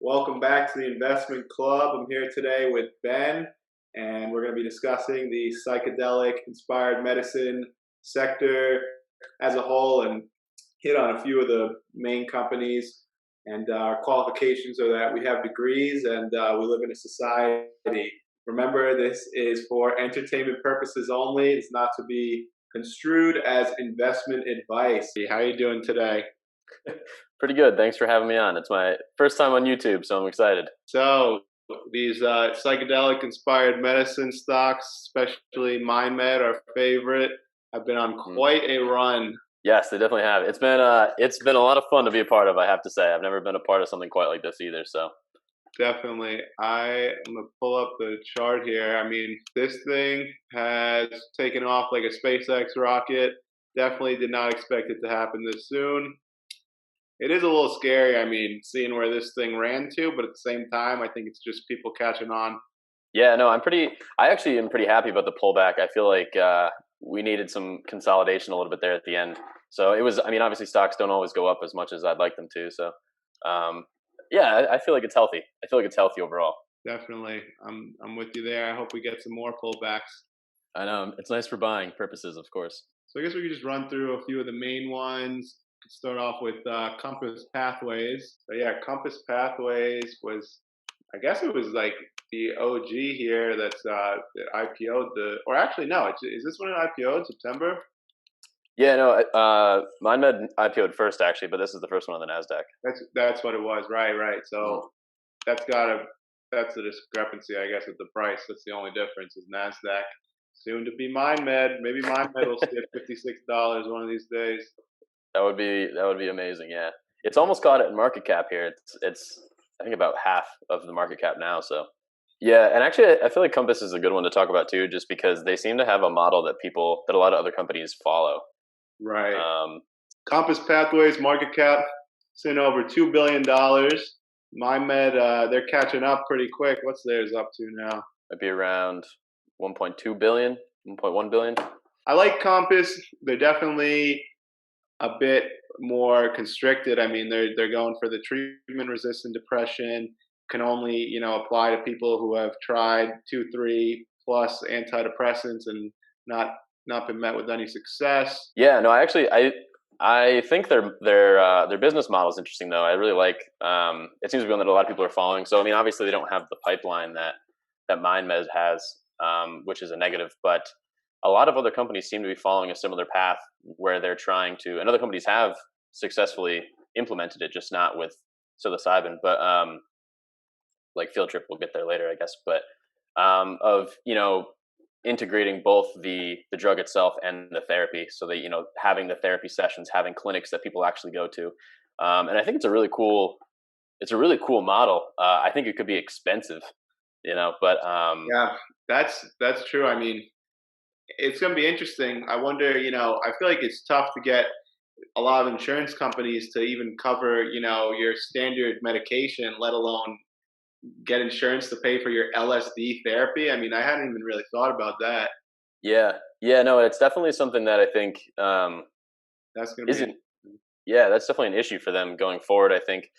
Welcome back to the Investment Club. I'm here today with Ben, and we're going to be discussing the psychedelic inspired medicine sector as a whole and hit on a few of the main companies. And our qualifications are that we have degrees and we live in a society. Remember, this is for entertainment purposes only. It's not to be construed as investment advice. How are you doing today? Pretty good. Thanks for having me on. It's my first time on YouTube, so I'm excited. So these psychedelic inspired medicine stocks, especially MindMed, our favorite, have been on quite a run. Yes, they definitely have. It's been a lot of fun to be a part of, I have to say. I've never been a part of something quite like this either, so. Definitely. I'm going to pull up the chart here. I mean, this thing has taken off like a SpaceX rocket. Definitely did not expect it to happen this soon. It is a little scary, I mean, seeing where this thing ran to, but at the same time, I think it's just people catching on. Yeah, no, I actually am pretty happy about the pullback. I feel like we needed some consolidation a little bit there at the end. So it was, I mean, obviously stocks don't always go up as much as I'd like them to. So yeah, I feel like it's healthy. I feel like it's healthy overall. Definitely. I'm with you there. I hope we get some more pullbacks. I know. It's nice for buying purposes, of course. So I guess we could just run through a few of the main ones. Start off with Compass Pathways. So yeah, Compass Pathways was, I guess it was like the OG here that IPO'd or actually no, is this one an IPO in September? Yeah, no, MindMed IPO'd first actually, but this is the first one on the NASDAQ. That's what it was, right. So that's the discrepancy, I guess, with the price. That's the only difference is NASDAQ. Soon to be MindMed. Maybe MindMed will skip $56 one of these days. That would be amazing. Yeah, it's almost caught it in market cap here. It's I think about half of the market cap now. So yeah, and actually I feel like Compass is a good one to talk about too, just because they seem to have a model that a lot of other companies follow. Right. Compass Pathways market cap sitting over $2 billion. MindMed, they're catching up pretty quick. What's theirs up to now? Might be around 1.2 billion, 1.1 billion. I like Compass. They're definitely a bit more constricted. I mean, they're going for the treatment-resistant depression. Can only apply to people who have tried 2-3 plus antidepressants and not been met with any success. Yeah, no, I think their business model is interesting though. I really like. It seems to be one that a lot of people are following. So I mean, obviously they don't have the pipeline that MindMed has, which is a negative, but a lot of other companies seem to be following a similar path where they're trying to, and other companies have successfully implemented it, just not with psilocybin, but like Field Trip, we'll get there later, I guess, but of, integrating both the drug itself and the therapy. So that, having the therapy sessions, having clinics that people actually go to. And I think it's a really cool model. I think it could be expensive, but yeah, that's true. I mean, it's going to be interesting. I wonder, I feel like it's tough to get a lot of insurance companies to even cover, your standard medication, let alone get insurance to pay for your LSD therapy. I mean, I hadn't even really thought about that. Yeah, no, it's definitely something that I think that's going to be. Yeah, that's definitely an issue for them going forward. I think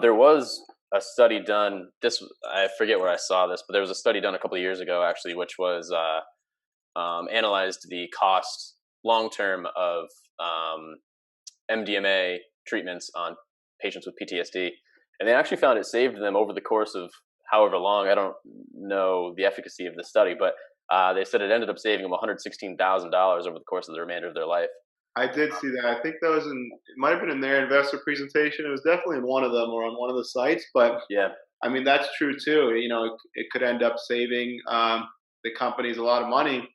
there was a study done. I forget where I saw this, but there was a study done a couple of years ago, actually, which was analyzed the cost long term of MDMA treatments on patients with PTSD, and they actually found it saved them over the course of however long. I don't know the efficacy of the study, but they said it ended up saving them $116,000 over the course of the remainder of their life. I did see that. I think that was it might have been in their investor presentation. It was definitely in one of them or on one of the sites. But yeah, I mean, that's true too. It could end up saving the companies a lot of money.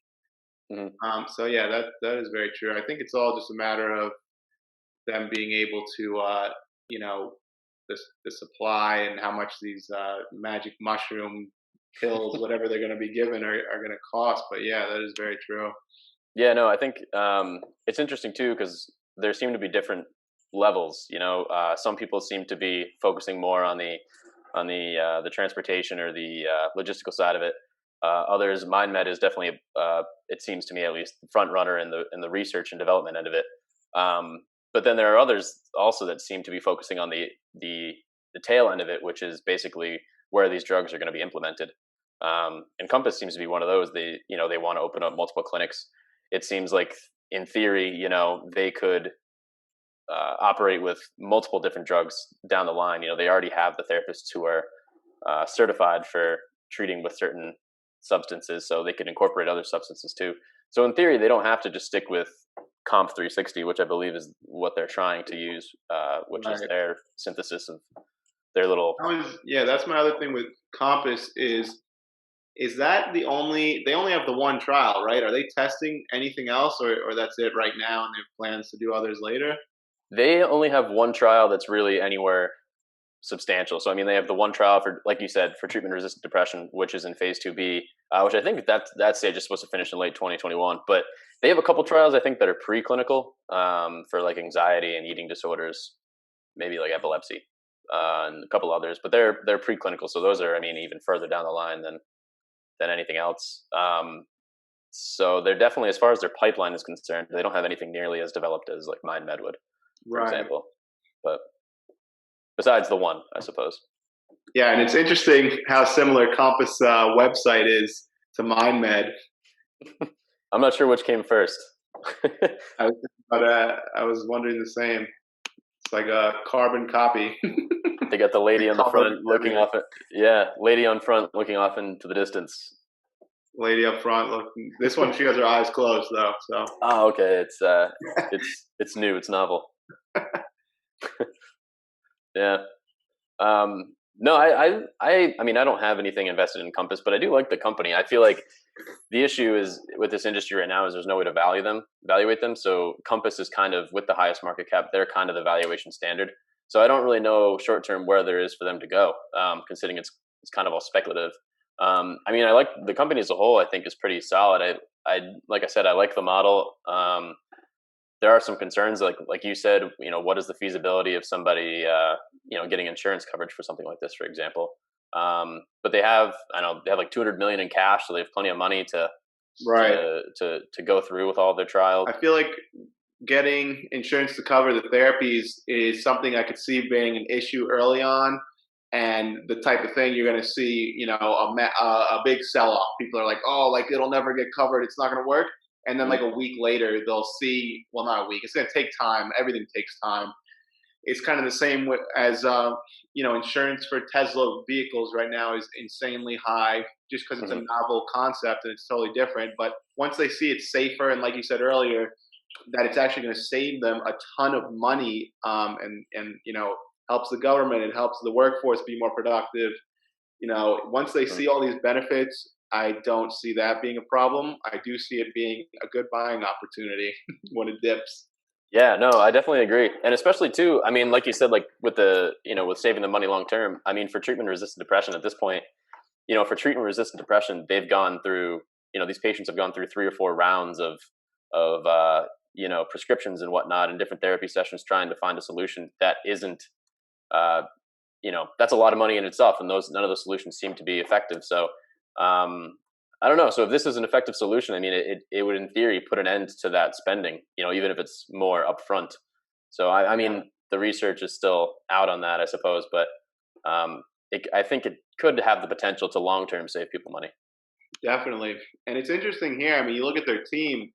Mm-hmm. So yeah, that is very true. I think it's all just a matter of them being able to, the supply and how much these magic mushroom pills, whatever they're going to be given, are going to cost. But yeah, that is very true. Yeah, no, I think it's interesting too because there seem to be different levels. Some people seem to be focusing more on the transportation or the logistical side of it. Others, MindMed is definitely, it seems to me at least, front runner in the research and development end of it. But then there are others also that seem to be focusing on the tail end of it, which is basically where these drugs are going to be implemented. And Compass seems to be one of those. They want to open up multiple clinics. It seems like in theory, they could operate with multiple different drugs down the line. They already have the therapists who are certified for treating with certain substances, so they can incorporate other substances too. So in theory, they don't have to just stick with Comp 360, which I believe is what they're trying to use, which is their synthesis of their little. That's my other thing with Compass is that they only have the one trial, right? Are they testing anything else, or that's it right now, and they have plans to do others later? They only have one trial that's really anywhere substantial. So, I mean, they have the one trial for, like you said, for treatment-resistant depression, which is in phase 2B, which I think that stage is supposed to finish in late 2021. But they have a couple trials, I think, that are preclinical for like anxiety and eating disorders, maybe like epilepsy, and a couple others. But they're preclinical, so those are, I mean, even further down the line than anything else. So they're definitely, as far as their pipeline is concerned, they don't have anything nearly as developed as like MindMed would, for example. But besides the one, I suppose. Yeah, and it's interesting how similar Compass website is to MindMed. I'm not sure which came first. I was wondering the same. It's like a carbon copy. They got the lady on the front looking off lady on front looking off into the distance. Lady up front looking. This one, she has her eyes closed though. So. Oh, okay. It's new. It's novel. Yeah. No, I mean, I don't have anything invested in Compass, but I do like the company. I feel like the issue is with this industry right now is there's no way to evaluate them. So Compass is kind of, with the highest market cap, they're kind of the valuation standard. So I don't really know short term where there is for them to go, considering it's kind of all speculative. I mean, I like the company as a whole. I think is pretty solid. I like I said, I like the model. There are some concerns, like you said. What is the feasibility of somebody, getting insurance coverage for something like this, for example? But they have like $200 million in cash, so they have plenty of money to go through with all their trials. I feel like getting insurance to cover the therapies is something I could see being an issue early on, and the type of thing you're going to see, a big sell-off. People are like, oh, like it'll never get covered. It's not going to work. And then like a week later, they'll see, well, not a week. It's going to take time. Everything takes time. It's kind of the same as, insurance for Tesla vehicles right now is insanely high just because it's a novel concept and it's totally different. But once they see it's safer, and like you said earlier, that it's actually going to save them a ton of money, and helps the government, it helps the workforce be more productive. Once they see all these benefits, I don't see that being a problem. I do see it being a good buying opportunity when it dips. Yeah, no, I definitely agree. And especially too, I mean, like you said, like with with saving the money long term, I mean, for treatment resistant depression at this point, for treatment resistant depression, they've gone through, these patients have gone through 3 or 4 rounds of prescriptions and whatnot, and different therapy sessions trying to find a solution that isn't, that's a lot of money in itself. And none of those solutions seem to be effective. So, I don't know. So if this is an effective solution, I mean, it would in theory put an end to that spending, even if it's more upfront. So I mean, the research is still out on that, I suppose, but I think it could have the potential to long-term save people money. Definitely. And it's interesting here. I mean, you look at their team,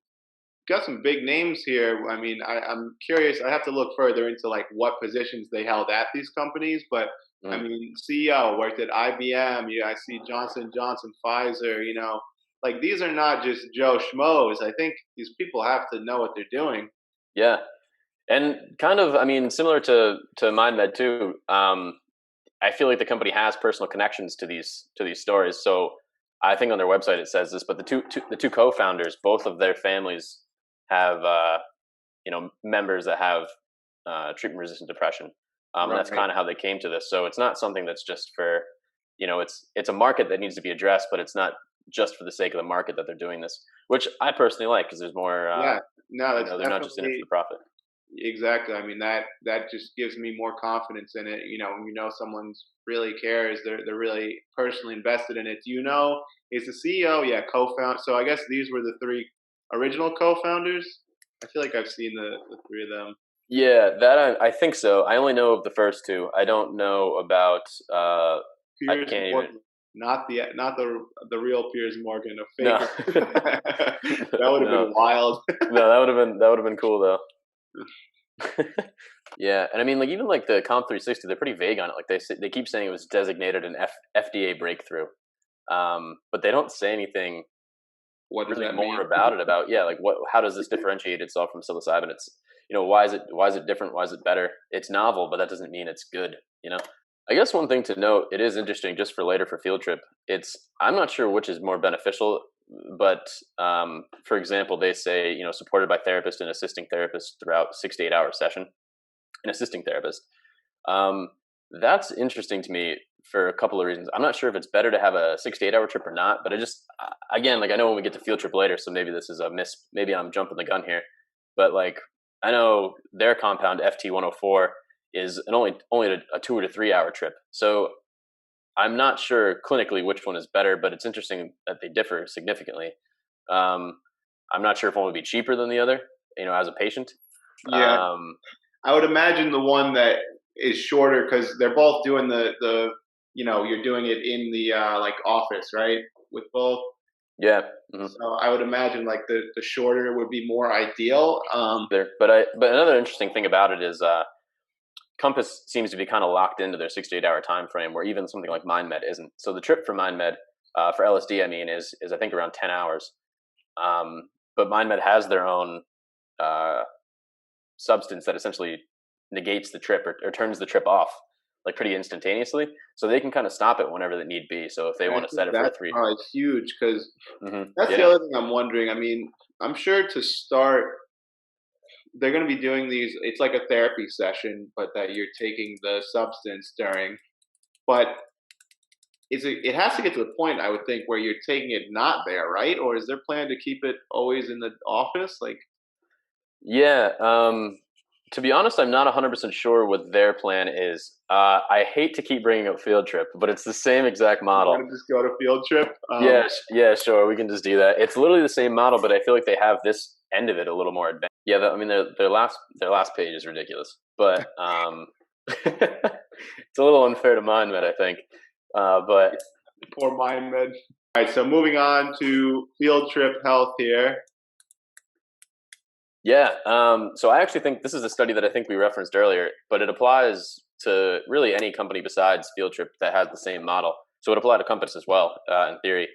got some big names here. I mean, I'm curious. I have to look further into like what positions they held at these companies, but I mean, CEO worked at IBM. I see Johnson & Johnson, Pfizer. Like these are not just Joe Schmoes. I think these people have to know what they're doing. Yeah, and kind of, I mean, similar to MindMed too. I feel like the company has personal connections to these stories. So I think on their website it says this, but the two co-founders, both of their families have members that have treatment-resistant depression. And that's kind of how they came to this. So it's not something that's just for, it's a market that needs to be addressed, but it's not just for the sake of the market that they're doing this, which I personally like because there's more. They're not just in it for the profit. Exactly. I mean that just gives me more confidence in it. When someone's really cares, they're really personally invested in it. Is the CEO? Yeah, co-founder. So I guess these were the 3 original co-founders. I feel like I've seen the 3 of them. Yeah, that I think so. I only know of the first two. I don't know about. I Piers can't even. Morgan, not the real Piers Morgan, a No, faker. That would have no, been wild. no. That would have been cool though. Yeah, and I mean, like even like the Comp 360, they're pretty vague on it. Like they keep saying it was designated an FDA breakthrough, but they don't say anything What does really that more mean? about it. About yeah, like how does this differentiate itself from psilocybin? It's why is it different? Why is it better? It's novel, but that doesn't mean it's good. You know. I guess one thing to note, it is interesting just for later for field trip. I'm not sure which is more beneficial, but for example, they say supported by therapist and assisting therapist throughout 6 to 8 hour session, an assisting therapist. Um, that's interesting to me for a couple of reasons. I'm not sure if it's better to have a 6 to 8 hour trip or not, but again, like I know when we get to field trip later, so maybe this is a miss. Maybe I'm jumping the gun here, but like I know their compound FT104 is only a 2 to 3 hour trip. So I'm not sure clinically which one is better, but it's interesting that they differ significantly. Um, I'm not sure if one would be cheaper than the other, as a patient. Yeah, Um, I would imagine the one that is shorter because they're both doing you're doing it in the like office, right? With both. yeah. Mhm. So I would imagine like the shorter would be more ideal. There, but another interesting thing about it is Compass seems to be kind of locked into their 6 to 8 hour time frame, where even something like MindMed isn't. So the trip for MindMed, for LSD, I mean, is I think around 10 hours. But MindMed has their own uh, substance that essentially negates the trip or turns the trip off like pretty instantaneously, so they can kind of stop it whenever they need be. So if they I want to think set it for a that's three, probably huge because that's the yeah, other thing I'm wondering. I mean, I'm sure to start, they're going to be doing these. It's like a therapy session, but that you're taking the substance during. But it has to get to the point, I would think, where you're taking it not there, right? Or is there plan to keep it always in the office? Like, yeah. To be honest, I'm not 100% sure what their plan is. I hate to keep bringing up field trip, but it's the same exact you model. want to just go to field trip? Yeah, yeah, sure. We can just do that. It's literally the same model, but I feel like they have this end of it a little more advanced. Yeah, I mean their last page is ridiculous, but it's a little unfair to mine, I think. But Poor mind med. All right, so moving on to field trip health here. yeah, so I actually think this is a study that I think we referenced earlier, but it applies to really any company besides Field Trip that has the same model. So it applied to Compass as well, in theory.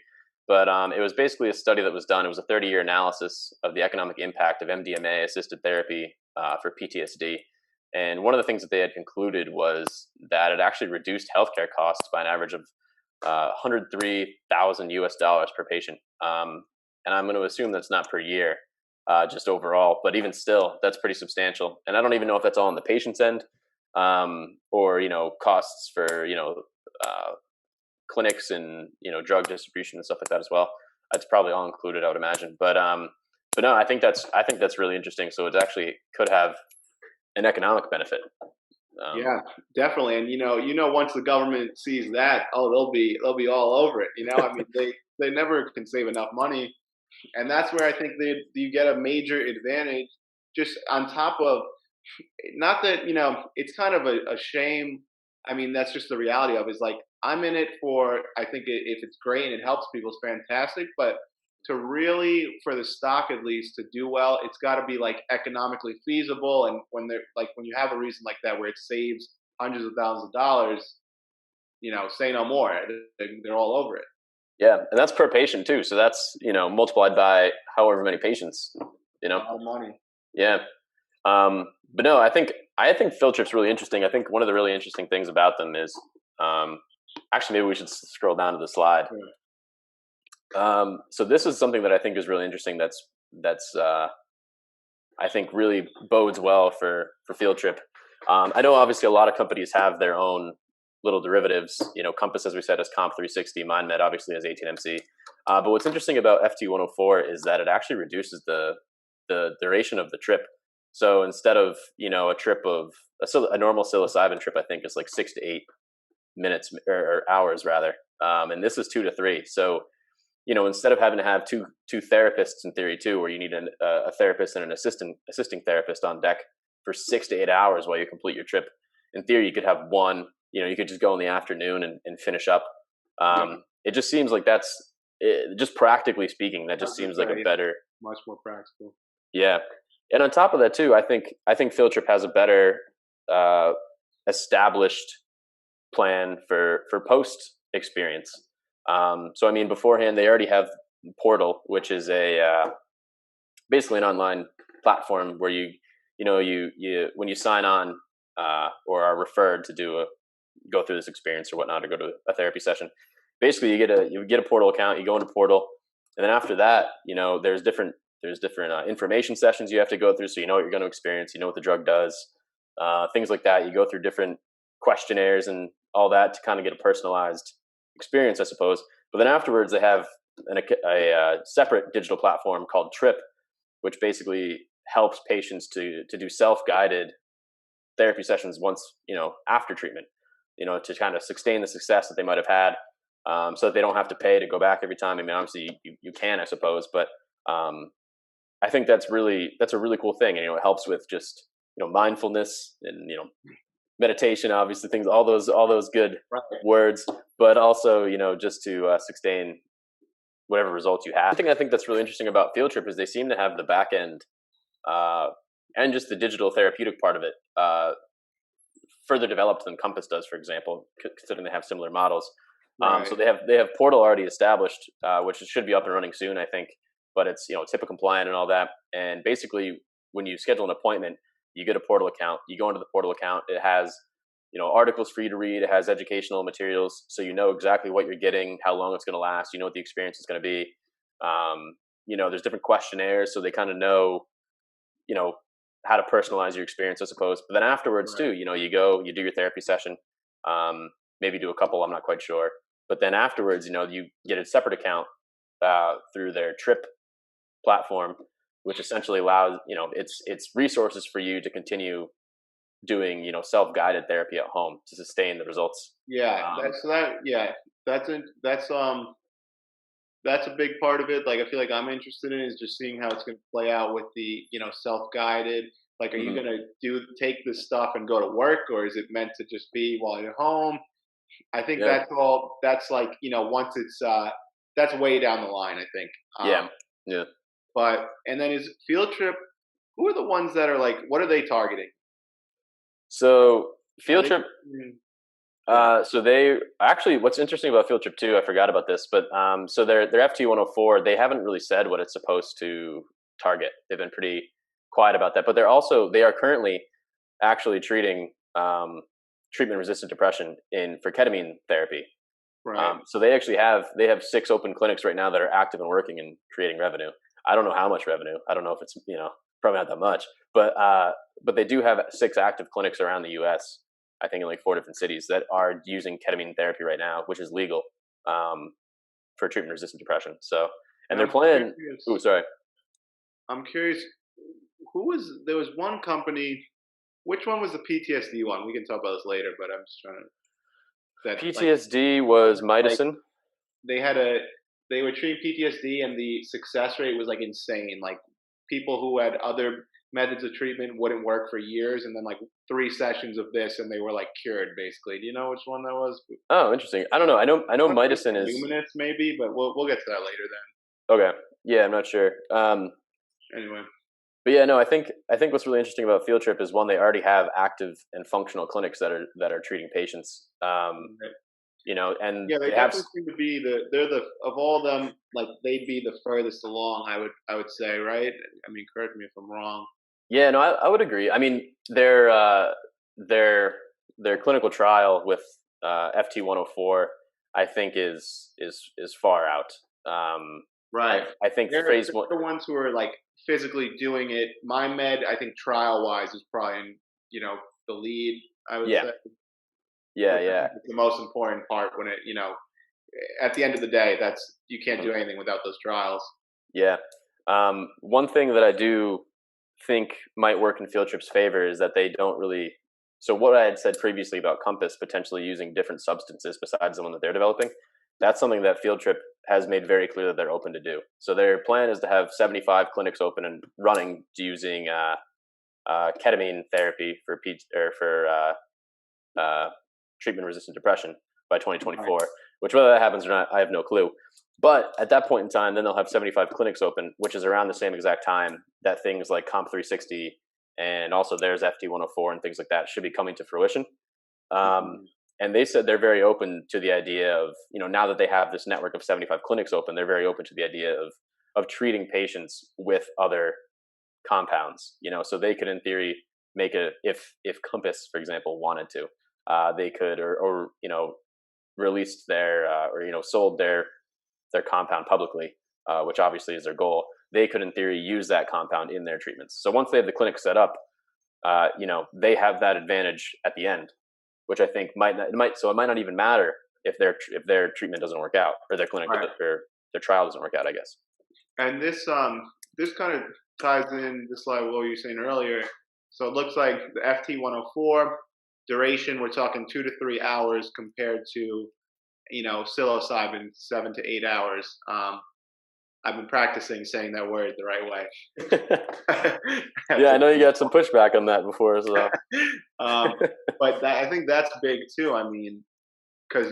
But it was basically a study that was done. It was a 30-year analysis of the economic impact of MDMA-assisted therapy for PTSD. And one of the things that they had concluded was that it actually reduced healthcare costs by an average of 103,000 US dollars per patient. And I'm going to assume that's not per year, just overall. But even still, that's pretty substantial. And I don't even know if that's all on the patient's end, or costs for clinics and drug distribution and stuff like that as well. It's probably all included, I would imagine. But no, I think that's really interesting. So it actually could have an economic benefit. Yeah, definitely. And once the government sees that, oh, they'll be all over it. I mean, they never can save enough money, and that's where I think you get a major advantage. Just on top of, not that it's kind of a shame. I mean, that's just the reality of it, is like I'm in it for. I think if it's great and it helps people, it's fantastic. But to really, for the stock at least to do well, it's got to be like economically feasible. And when you have a reason like that where it saves hundreds of thousands of dollars, say no more. They're all over it. Yeah, and that's per patient too. So that's multiplied by however many patients. You A know, lot of money. yeah. But no, I think field trip's really interesting. I think one of the really interesting things about them is, actually, maybe we should scroll down to the slide. Sure. So this is something that I think is really interesting. That's I think really bodes well for field trip. I know obviously a lot of companies have their own little derivatives. Compass, as we said, has Comp 360. MindMed obviously has 18MC. But what's interesting about FT104 is that it actually reduces the duration of the trip. So instead of a trip of a normal psilocybin trip, I think is like 6 to 8 minutes or hours rather, and this is 2 to 3. So instead of having to have two therapists in theory too, where you need a therapist and an assisting therapist on deck, for 6 to 8 hours while you complete your trip. In theory, you could have one, you could just go in the afternoon and finish up. It just seems like just practically speaking, that just seems like a better, much more practical. Yeah. And on top of that too, I think Field Trip has a better established plan for post experience. So I mean, beforehand they already have Portal, which is basically an online platform where you when you sign on or are referred to go through this experience or whatnot, or go to a therapy session. Basically, you get a Portal account, you go into Portal, and then after that, there's different information sessions you have to go through, so you know what you're going to experience, you know what the drug does, things like that. You go through different questionnaires and all that to kind of get a personalized experience, I suppose. But then afterwards, they have a separate digital platform called Trip, which basically helps patients to do self-guided therapy sessions once, after treatment, to kind of sustain the success that they might have had, so that they don't have to pay to go back every time. I mean, obviously you can, I suppose, but I think that's a really cool thing. And, it helps with just, mindfulness and, meditation, obviously, things, all those good words, but also, just to sustain whatever results you have. I think that's really interesting about Field Trip is they seem to have the back end and just the digital therapeutic part of it further developed than Compass does, for example, considering they have similar models. So they have Portal already established, which should be up and running soon, I think. But it's HIPAA compliant and all that. And basically, when you schedule an appointment, you get a Portal account. You go into the Portal account. It has articles for you to read. It has educational materials, so you know exactly what you're getting, how long it's going to last. You know what the experience is going to be. There's different questionnaires, so they kind of know how to personalize your experience, I suppose. But then afterwards too, you go, you do your therapy session, maybe do a couple, I'm not quite sure. But then afterwards, you get a separate account through their Trip platform, which essentially allows, it's resources for you to continue doing, self-guided therapy at home to sustain the results. Yeah, that's a big part of it. Like, I feel like I'm interested in is just seeing how it's going to play out with the, self-guided. Like, are you going to take this stuff and go to work, or is it meant to just be while you're home? I think that's like, once it's, that's way down the line, I think. Yeah. But, and then is Field Trip, who are the ones that are like, what are they targeting? So Field Trip, so they actually, what's interesting about Field Trip too, I forgot about this, but so their FT104, they haven't really said what it's supposed to target. They've been pretty quiet about that, but they are currently actually treating treatment-resistant depression for ketamine therapy. Right. So they actually have 6 open clinics right now that are active and working and creating revenue. I don't know how much revenue. I don't know if it's probably not that much, but they do have 6 active clinics around the U.S. I think in like 4 different cities that are using ketamine therapy right now, which is legal for treatment-resistant depression. So, and their plan. Oh, sorry. I'm curious. There was one company. Which one was the PTSD one? We can talk about this later, but I'm just trying to. PTSD was Mydecine. They were treating PTSD, and the success rate was like insane. Like, people who had other methods of treatment wouldn't work for years, and then like 3 sessions of this, and they were like cured, basically. Do you know which one that was? Oh, interesting. I don't know. I know Mydecine is Numinus, maybe, but we'll get to that later then. Okay. Yeah, I'm not sure. Anyway. But yeah, no, I think what's really interesting about Field Trip is, one, they already have active and functional clinics that are treating patients. And they definitely seem to be of all them, like, they'd be the furthest along. I would say, right? I mean, correct me if I'm wrong. Yeah, no, I would agree. I mean, their clinical trial with FT104, I think is far out. Right. I think they're the ones who are like physically doing it. My med, I think, trial wise is probably the lead, I would say. Yeah. It's the most important part when it, at the end of the day, you can't do anything without those trials. Yeah. One thing that I do think might work in Field Trip's favor is that they don't really. So what I had said previously about Compass potentially using different substances besides the one that they're developing, that's something that Field Trip has made very clear that they're open to do. So their plan is to have 75 clinics open and running using ketamine therapy for treatment-resistant depression by 2024. Right. Which, whether that happens or not, I have no clue. But at that point in time, then they'll have 75 clinics open, which is around the same exact time that things like Comp360 and also there's FT104 and things like that should be coming to fruition. And they said they're very open to the idea of, now that they have this network of 75 clinics open, they're very open to the idea of treating patients with other compounds, so they could in theory make if Compass, for example, wanted to, they could, or released their, sold their compound publicly, which obviously is their goal. They could in theory use that compound in their treatments. So once they have the clinic set up, they have that advantage at the end, which I think it might not even matter if their treatment doesn't work out, or their clinic, right, or their trial doesn't work out, I guess. And this kind of ties in just like what you were saying earlier. So it looks like the FT104 duration, we're talking 2 to 3 hours compared to, psilocybin 7 to 8 hours. I've been practicing saying that word the right way. Yeah, I know you got some pushback on that before as well. But I think that's big too. I mean, because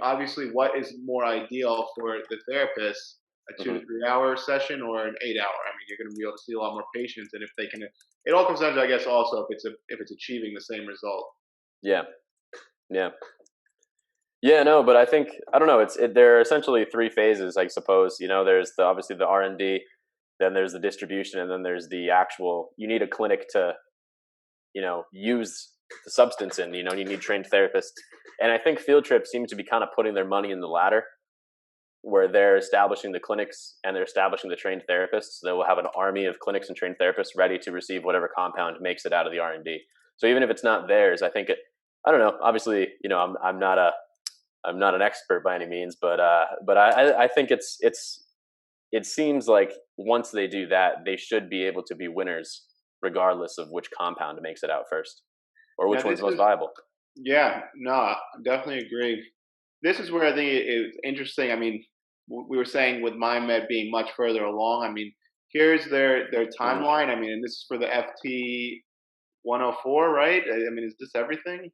obviously, what is more ideal for the therapist? A 2 to 3 hour session or an 8 hour? I mean, you're going to be able to see a lot more patients, and if they can, it all comes down to, I guess, also if it's achieving the same result. Yeah. No, but I think, I don't know. There are essentially 3 phases, I suppose. There's obviously the R&D, then there's the distribution, and then there's the actual. You need a clinic to, use the substance in. You need trained therapists, and I think Field Trip seems to be kind of putting their money in the latter, where they're establishing the clinics and they're establishing the trained therapists. They will have an army of clinics and trained therapists ready to receive whatever compound makes it out of the R&D. So even if it's not theirs, I think I don't know. Obviously, I'm not an expert by any means, but I think it seems like once they do that, they should be able to be winners regardless of which compound makes it out first or which one's most viable. Yeah, no, I definitely agree. This is where I think it's interesting. I mean, we were saying with MindMed being much further along. I mean, here's their timeline. I mean, and this is for the FT104, right? I mean, is this everything?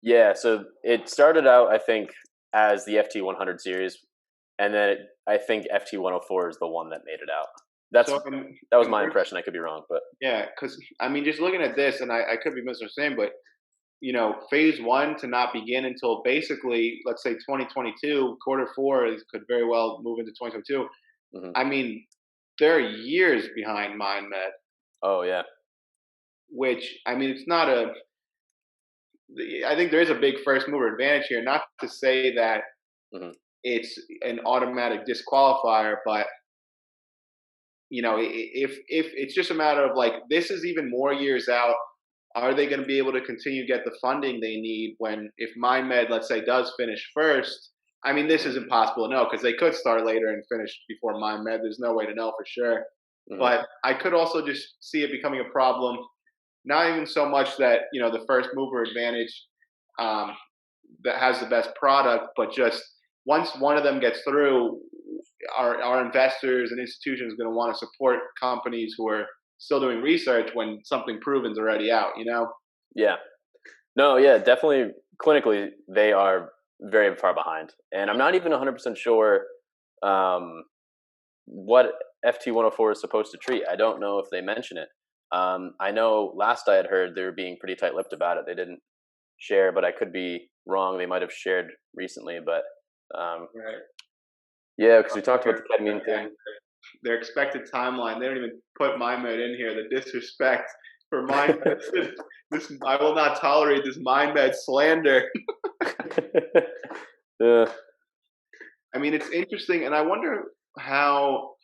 Yeah, so it started out, I think, as the FT100 series, and then I think FT104 is the one that made it out. That was my impression. I could be wrong, but yeah, because I mean, just looking at this, and I could be misunderstanding, but phase 1 to not begin until basically, let's say 2022, quarter 4 could very well move into 2022. Mm-hmm. I mean, they're years behind MindMed. Oh yeah. Which, I mean, it's not I think there is a big first mover advantage here. Not to say that it's an automatic disqualifier, but if it's just a matter of like, this is even more years out. Are they going to be able to continue to get the funding they need if MindMed, let's say, does finish first? I mean, this is impossible to know because they could start later and finish before MindMed. There's no way to know for sure. Mm-hmm. But I could also just see it becoming a problem. Not even so much that, the first mover advantage that has the best product, but just once one of them gets through, our investors and institutions are going to want to support companies who are still doing research when something proven's already out, Yeah. No, yeah, definitely clinically they are very far behind. And I'm not even 100% sure what FT104 is supposed to treat. I don't know if they mention it. I know last I had heard they were being pretty tight-lipped about it. They didn't share, but I could be wrong. They might have shared recently, but right. Yeah, because we talked about the ketamine thing. Their expected timeline, they don't even put MindMed in here. The disrespect for MindMed. I will not tolerate this MindMed slander. Yeah. I mean, it's interesting, and I wonder how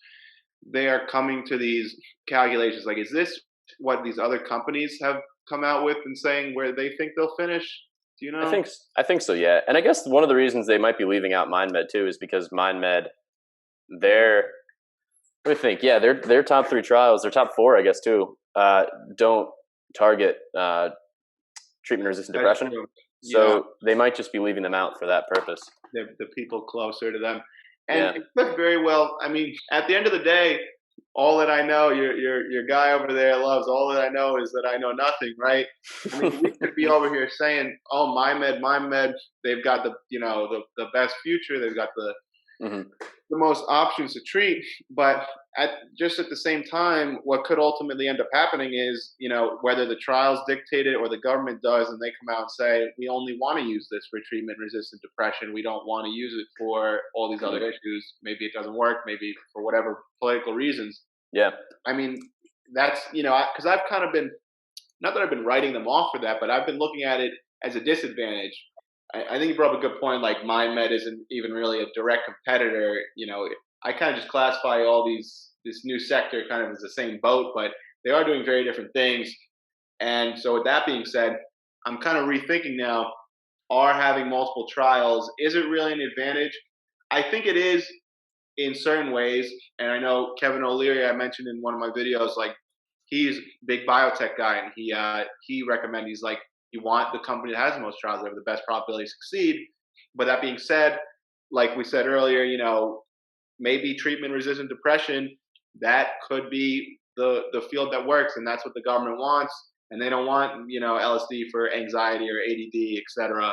they are coming to these calculations. Like, is this what these other companies have come out with and saying where they think they'll finish? Do you know? I think so, yeah. And I guess one of the reasons they might be leaving out MindMed too is because MindMed, let me think. Yeah, their top 3 trials, their top 4, I guess too, don't target treatment-resistant depression. So they might just be leaving them out for that purpose. The people closer to them. And it could very well, I mean, at the end of the day, all that I know, your guy over there loves. All that I know is that I know nothing, right? I mean, we could be over here saying, "Oh, my med, they've got the best future. They've got Hmm. the most options to treat." But just at the same time, what could ultimately end up happening is, whether the trials dictate it or the government does, and they come out and say, we only want to use this for treatment-resistant depression. We don't want to use it for all these other issues. Maybe it doesn't work. Maybe for whatever political reasons. Yeah. I mean, that's, because I've kind of been, not that I've been writing them off for that, but I've been looking at it as a disadvantage. I think you brought up a good point. Like MindMed isn't even really a direct competitor. I kind of just classify all this new sector kind of as the same boat, but they are doing very different things. And so, with that being said, I'm kind of rethinking now. Are having multiple trials, is it really an advantage? I think it is in certain ways. And I know Kevin O'Leary, I mentioned in one of my videos, like he's a big biotech guy, and he recommends, he's like, you want the company that has the most trials that have the best probability to succeed. But that being said, like we said earlier, maybe treatment resistant depression, that could be the field that works, and that's what the government wants, and they don't want LSD for anxiety or ADD, etc.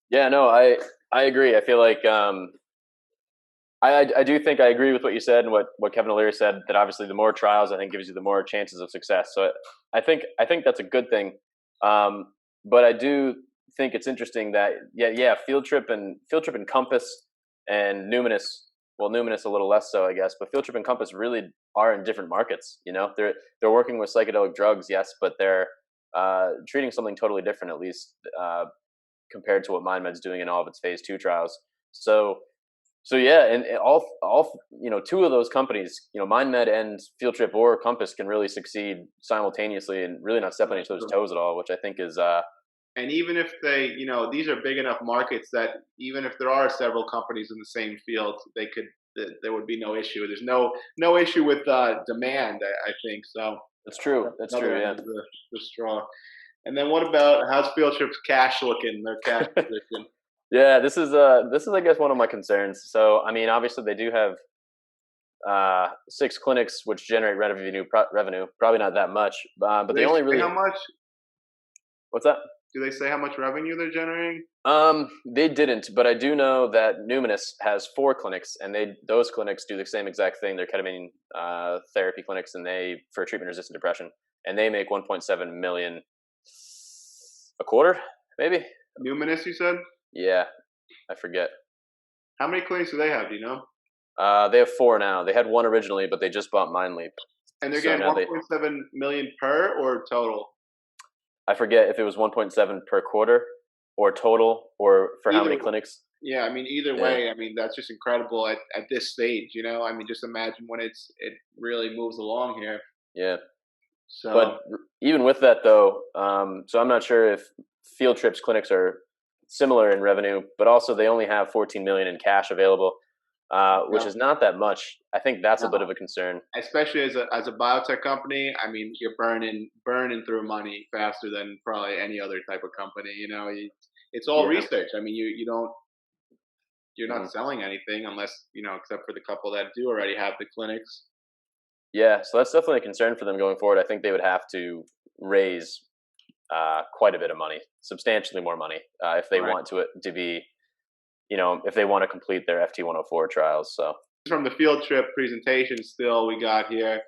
Yeah, no, I agree. I feel like I do think I agree with what you said and what Kevin O'Leary said, that obviously the more trials, I think, gives you the more chances of success. So I think that's a good thing. But I do think it's interesting that Field Trip and Compass and Numinus, well, Numinus a little less so, I guess, but Field Trip and Compass really are in different markets. They're working with psychedelic drugs, yes, but they're treating something totally different, at least compared to what MindMed's doing in all of its phase 2 trials. So yeah, and all two of those companies, MindMed and Field Trip or Compass, can really succeed simultaneously and really not step on each other's toes at all, which I think is. And even if they, these are big enough markets that even if there are several companies in the same field, there would be no issue. There's no issue with demand, I think. So that's true. That's true. Yeah. The straw. And then what about, how's Field Trip's cash looking? Their cash position. Yeah, this is I guess one of my concerns. So I mean, obviously they do have 6 clinics which generate revenue. Probably not that much, but they only really. How much? What's that? Do they say how much revenue they're generating? They didn't, but I do know that Numinus has 4 clinics, and those clinics do the same exact thing. They're ketamine therapy clinics, and they for treatment-resistant depression, and they make 1.7 million a quarter, maybe. Numinus, you said? Yeah, I forget. How many clinics do they have? Do you know? They have 4 now. They had 1 originally, but they just bought MindLeap. And they're getting 1.7 million per or total? I forget if it was 1.7 per quarter or total, or for how many clinics. Yeah, I mean, either way, I mean, that's just incredible at this stage, I mean, just imagine when it really moves along here. Yeah. So, but even with that though, so I'm not sure if Field Trip's clinics are similar in revenue, but also they only have 14 million in cash available, which is not that much. I think that's a bit of a concern, especially as a biotech company. I mean, you're burning through money faster than probably any other type of company. It's all research. I mean, you're not selling anything unless except for the couple that do already have the clinics. Yeah, so that's definitely a concern for them going forward. I think they would have to raise quite a bit of money, substantially more money, if they want to be, if they want to complete their FT104 trials. So from the Field Trip presentation, still we got here,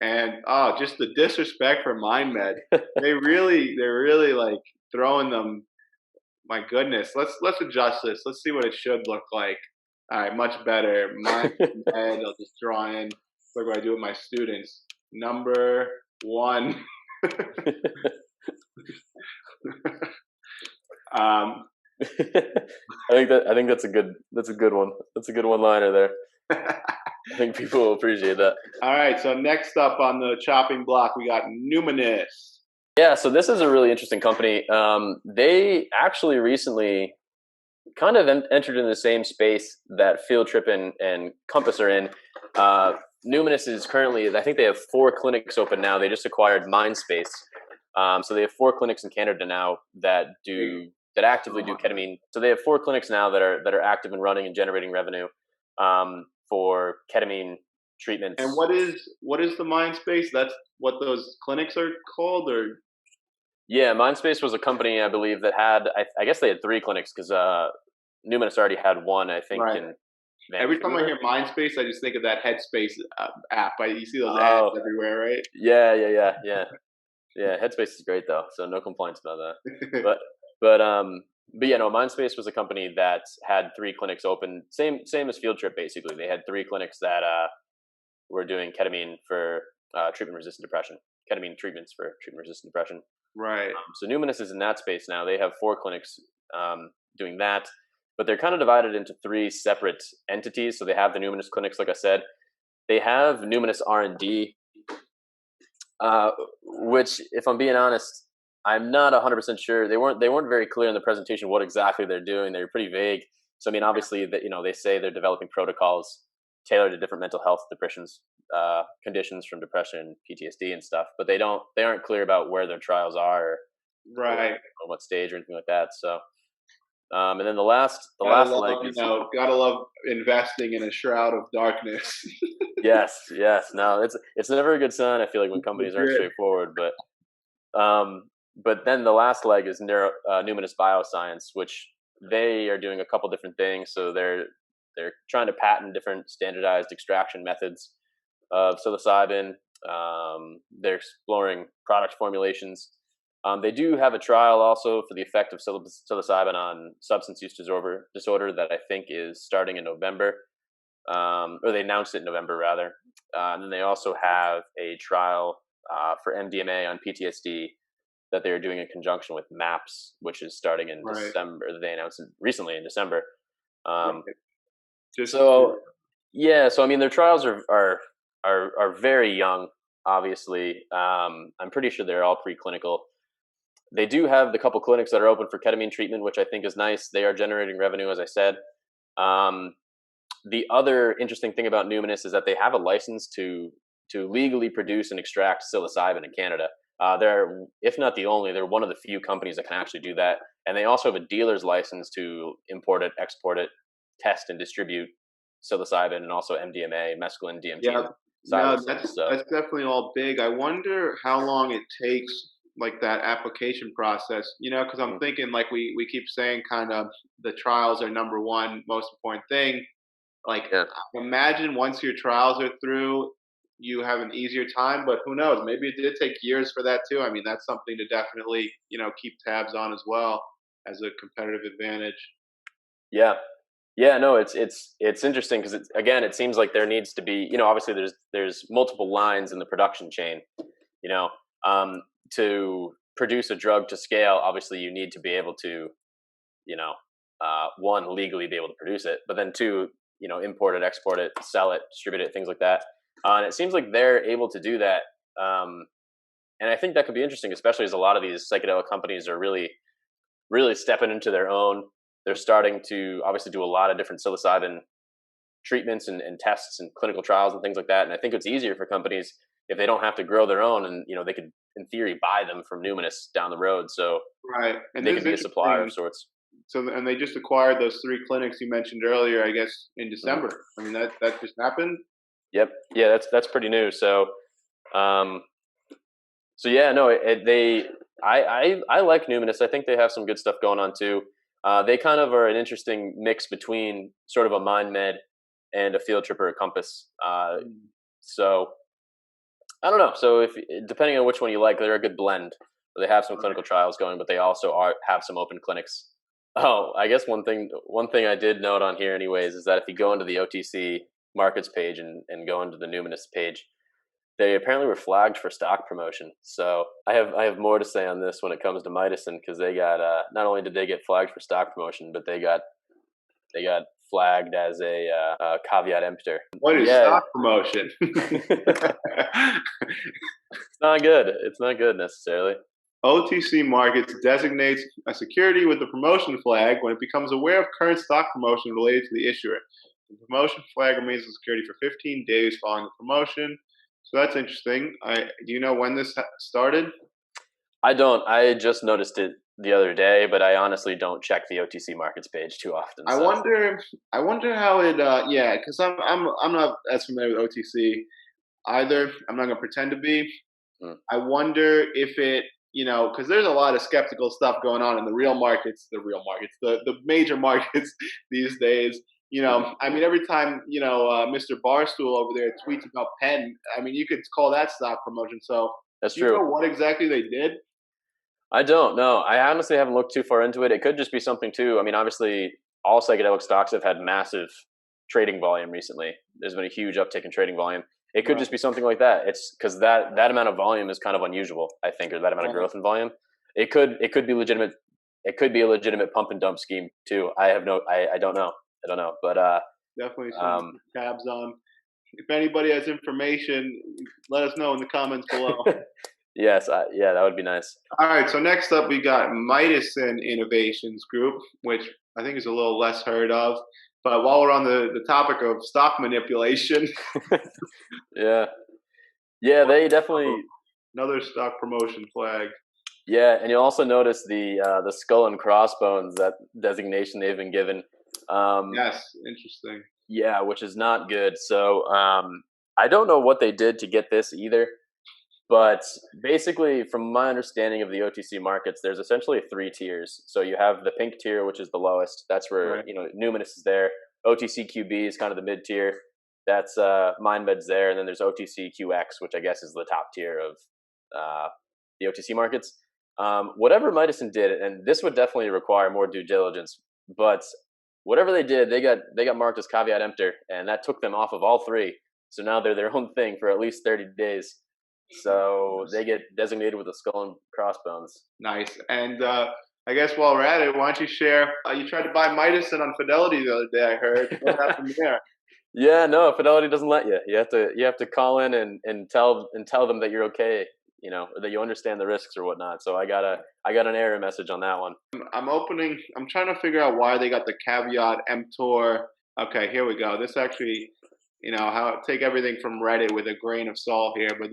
and just the disrespect for MindMed. they're really like throwing them. My goodness, let's adjust this. Let's see what it should look like. All right, much better. MindMed. I'll just draw in. Look what I do with my students. Number 1. I think that's a good one. That's a good one-liner there. I think people will appreciate that. All right, so next up on the chopping block, we got Numinus. Yeah, so this is a really interesting company. They actually recently kind of entered in the same space that Field Trip and Compass are in. Numinus is currently, I think they have 4 clinics open now. They just acquired Mindspace. So they have 4 clinics in Canada now that actively do ketamine. So they have 4 clinics now that are active and running and generating revenue for ketamine And treatments. what is the mind space? That's what those clinics are called, or Yeah, Mindspace was a company I believe that had I guess they had three clinics because Numinus already had one I think right. in Every time I Vancouver. hear mind space, I just think of that Headspace app. You see those ads Oh, everywhere, right? yeah. Headspace is great though, so no complaints about that. But but um but yeah, no, Mindspace was a company that had three clinics open, same as Field Trip basically. They had three clinics that were doing ketamine for treatment resistant depression, ketamine treatments for treatment resistant depression. Right. So Numinus is in that space now. They have four clinics doing that, but they're kind of divided into three separate entities. So they have the Numinus clinics, like I said. They have Numinus R&D, which, if I'm being honest, I'm not 100% sure. They weren't very clear in the presentation what exactly they're doing. They were pretty vague. So I mean, obviously, that they say they're developing protocols tailored to different mental health conditions from depression, PTSD, and stuff. But they aren't clear about where their trials are or Right. on what stage or anything like that. So, and then the last leg is Gotta love investing in a shroud of darkness. yes. No, it's never a good sign. I feel like when companies aren't Yeah. straightforward, but then the last leg is Numinous Bioscience, which they are doing a couple different things. So they're trying to patent different standardized extraction methods of psilocybin. They're exploring product formulations. They do have a trial also for the effect of psilocybin on substance use disorder that I think is starting in November, or they announced it in November rather. And then they also have a trial for MDMA on PTSD that they are doing in conjunction with MAPS, which is starting in Right. December. They announced it recently in December. Right. Um, Just so yeah, so I mean, their trials are very young. Obviously, I'm pretty sure they're all preclinical. They do have the couple clinics that are open for ketamine treatment, which I think is nice. They are generating revenue, as I said. Um, the other interesting thing about Numinous is that they have a license to legally produce and extract psilocybin in Canada. They're, if not the only, they're one of the few companies that can actually do that. And they also have a dealer's license to import it, export it, test and distribute psilocybin, and also MDMA, mescaline, DMT, yeah. and No, psilocin. So that's definitely all big. I wonder how long it takes, like that application process. Because I'm thinking, like we keep saying, kind of the trials are number one most important thing. Like, yeah, imagine once your trials are through, you have an easier time. But who knows? Maybe it did take years for that too. I mean, that's something to definitely keep tabs on as well as a competitive advantage. yeah, yeah. No, it's interesting because again, it seems like there needs to be, obviously there's multiple lines in the production chain. You know, um, to produce a drug to scale, obviously you need to be able to, one, legally be able to produce it, but then two, import it, export it, sell it, distribute it, things like that. And it seems like they're able to do that. And I think that could be interesting, especially as a lot of these psychedelic companies are really, really stepping into their own. They're starting to obviously do a lot of different psilocybin treatments and tests and clinical trials and things like that. And I think it's easier for companies if they don't have to grow their own, and they could, in theory, buy them from Numinous down the road. So Right. And they this can is be a supplier of interesting. sorts. So, and they just acquired those three clinics you mentioned earlier, I guess, in Mhm. December. I mean, that just happened. Yep. Yeah, that's pretty new. Um, so yeah, no, I like Numinous. I think they have some good stuff going on too. They kind of are an interesting mix between sort of a mind med and a field trip or a compass. Mm. So I don't know. So if depending on which one you like, they're a good blend. They have some Right. clinical trials going, but they also have some open clinics. Oh, I guess one thing I did note on here, anyways, is that if you go into the OTC markets page and go into the Numinous page, they apparently were flagged for stock promotion. So I have more to say on this when it comes to Mydecine, because they got not only did they get flagged for stock promotion, but they got flagged as a caveat emptor. What is Yeah, stock promotion? it's not good. It's not good necessarily. OTC Markets designates a security with the promotion flag when it becomes aware of current stock promotion related to the issuer. The promotion flag remains a security for 15 days following the promotion. So that's interesting. Do you know when this started? I don't. I just noticed it the other day, but I honestly don't check the OTC markets page too often. I So wonder. I wonder how it. Yeah, because I'm not as familiar with OTC either. I'm not gonna pretend to be. mm, I wonder if it, because there's a lot of skeptical stuff going on in the major markets these days. mhm. I mean, every time Mr. Barstool over there tweets about Penn, I mean, you could call that stock promotion. So, That's do you true. know what exactly they did? I don't know. I honestly haven't looked too far into it. It could just be something too. I mean, obviously, all psychedelic stocks have had massive trading volume recently. There's been a huge uptick in trading volume. It could Right, just be something like that. It's because that amount of volume is kind of unusual, I think, or that amount of right. growth in volume. It could be legitimate. It could be a legitimate pump and dump scheme too. I don't know. I don't know. But Definitely some um, tabs on. If anybody has information, let us know in the comments below. yes, yeah, that would be nice. All right, so next up we got Mydecine Innovations Group, which I think is a little less heard of. But while we're on the topic of stock manipulation, Yeah, yeah, they definitely. another stock promotion flag. Yeah, and you'll also notice the skull and crossbones, that designation they've been given. Um, Yes, interesting. yeah, which is not good. So I don't know what they did to get this either. But basically, from my understanding of the OTC markets, there's essentially three tiers. So you have the pink tier, which is the lowest. That's where Right. Numinus is there. OTCQB is kind of the mid tier. That's MindMed's there, and then there's OTCQX, which I guess is the top tier of the OTC markets. Whatever Mydecine did, and this would definitely require more due diligence, but whatever they did, they got marked as caveat emptor, and that took them off of all three. So now they're their own thing for at least 30 days. So they get designated with a skull and crossbones. Nice. And I guess while we're at it, why don't you share? You tried to buy Mydecine on Fidelity the other day. I heard. What happened there? Yeah, no, Fidelity doesn't let you. You have to call in and tell them that you're okay, or that you understand the risks or whatnot. So I got an error message on that one. I'm trying to figure out why they got the caveat emptor. Okay, here we go. This actually, how take everything from Reddit with a grain of salt here, but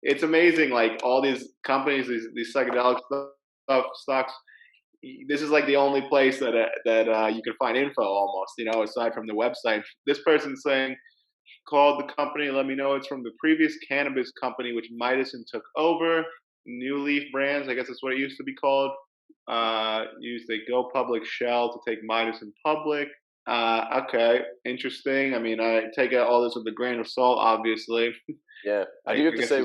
it's amazing. Like all these companies, these psychedelic stocks. This is like the only place that you can find info almost, aside from the website. This person's saying, called the company, let me know it's from the previous cannabis company which Mydecine took over. New Leaf Brands, I guess that's what it used to be called. Used a go public shell to take Mydecine public. Okay, interesting. I mean, I take all this with a grain of salt, obviously. Yeah, I I do have to guess say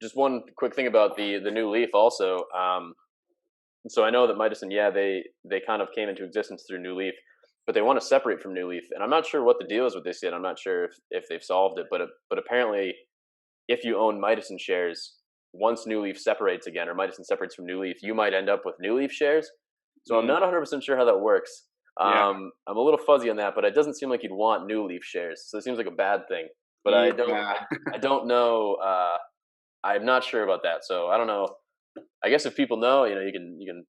just one quick thing about the new Leaf also. So I know that Mydecine, yeah, they kind of came into existence through New Leaf, but they want to separate from New Leaf, and I'm not sure what the deal is with this yet. I'm not sure if they've solved it, but apparently, if you own Mydecine shares, once New Leaf separates again, or Mydecine separates from New Leaf, you might end up with New Leaf shares. So I'm mm, not 100% sure how that works. yeah, I'm a little fuzzy on that, but it doesn't seem like you'd want New Leaf shares, so it seems like a bad thing. But I don't yeah. I don't know. I'm not sure about that, so I don't know. I guess if people know, you can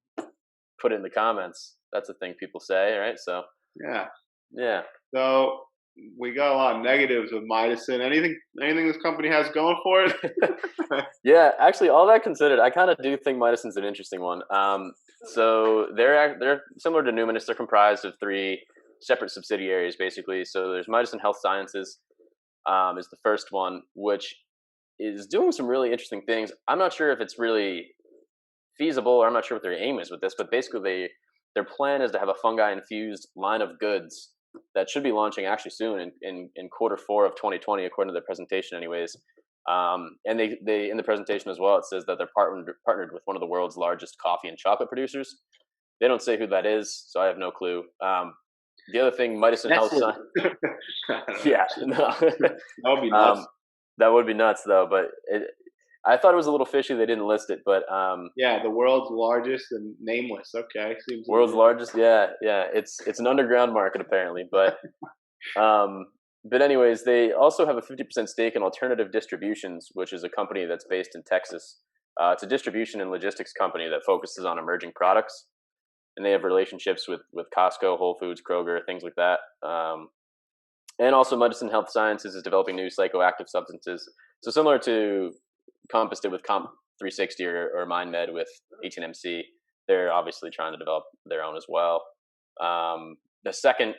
put it in the comments. That's a thing people say, right? So Yeah. yeah, So we got a lot of negatives with Mydecine. Anything this company has going for it? yeah. Actually, all that considered, I kind of do think Mydecine's an interesting one. So they're similar to Numinus. They're comprised of three separate subsidiaries, basically. So there's Mydecine Health Sciences, is the first one, which is doing some really interesting things. I'm not sure if it's really feasible, or I'm not sure what their aim is with this, but basically their plan is to have a fungi infused line of goods that should be launching actually soon in quarter four of 2020, according to their presentation, anyways. And they in the presentation as well, it says that they're partnered with one of the world's largest coffee and chocolate producers. They don't say who that is, so I have no clue. The other thing, Mydecine Health Nestle. Science. I don't know. Yeah, no. That would be nuts. That would be nuts, though. But I thought it was a little fishy they didn't list it. But Yeah, the world's largest and nameless. Okay, seems world's legit. largest, yeah, yeah. It's an underground market apparently, um, but anyways, they also have a 50% stake in Alternative Distributions, which is a company that's based in Texas. It's a distribution and logistics company that focuses on emerging products, and they have relationships with Costco, Whole Foods, Kroger, things like that. And also, Mydecine Health Sciences is developing new psychoactive substances. So similar to Compass did with Comp 360 or MindMed with 18MC. they're obviously trying to develop their own as well. The second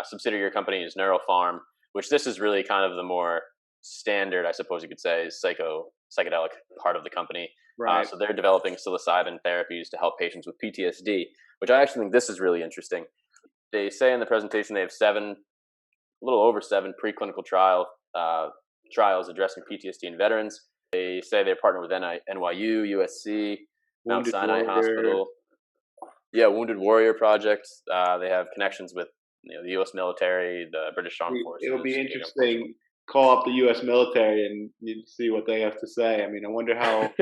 subsidiary company is Neuropharm, which this is really kind of the more standard, I suppose you could say, psychedelic part of the company. Right. So they're developing psilocybin therapies to help patients with PTSD, which I actually think this is really interesting. They say in the presentation they have a little over seven preclinical trials addressing PTSD in veterans. They say they're partnered with NYU, USC, Mount Wounded Sinai Warrior. Hospital. Yeah, Wounded Warrior Project. They have connections with the U.S. military, the British Armed Forces. It'll be interesting. Call up the U.S. military and you see what they have to say. I mean, I wonder how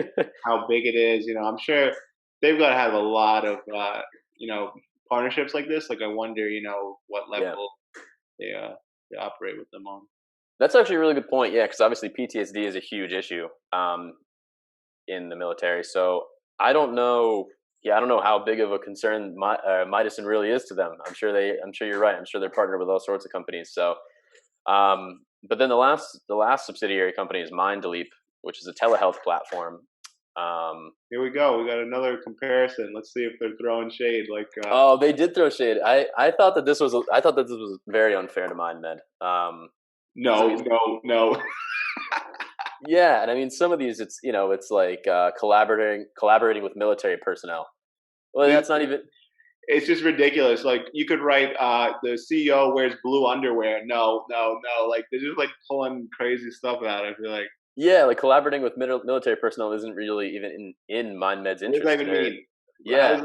big it is. I'm sure they've got to have a lot of partnerships like this. Like, I wonder, what level they operate with them on. That's actually a really good point. Yeah, because obviously PTSD is a huge issue in the military. So I don't know. Yeah, I don't know how big of a concern Mydecine really is to them. I'm sure you're right. I'm sure they're partnered with all sorts of companies. So, but then the last subsidiary company is Mindleap, which is a telehealth platform. Here we go. We got another comparison. Let's see if they're throwing shade. Oh, they did throw shade. I thought that this was very unfair to MindMed. No. Yeah, and I mean some of these, it's like collaborating with military personnel. Well, that's not even. It's just ridiculous. Like, you could write the CEO wears blue underwear. No. Like, they're just like pulling crazy stuff out. I feel like. Yeah, like collaborating with military personnel isn't really even in MindMed's interest. What does that even mean? Yeah,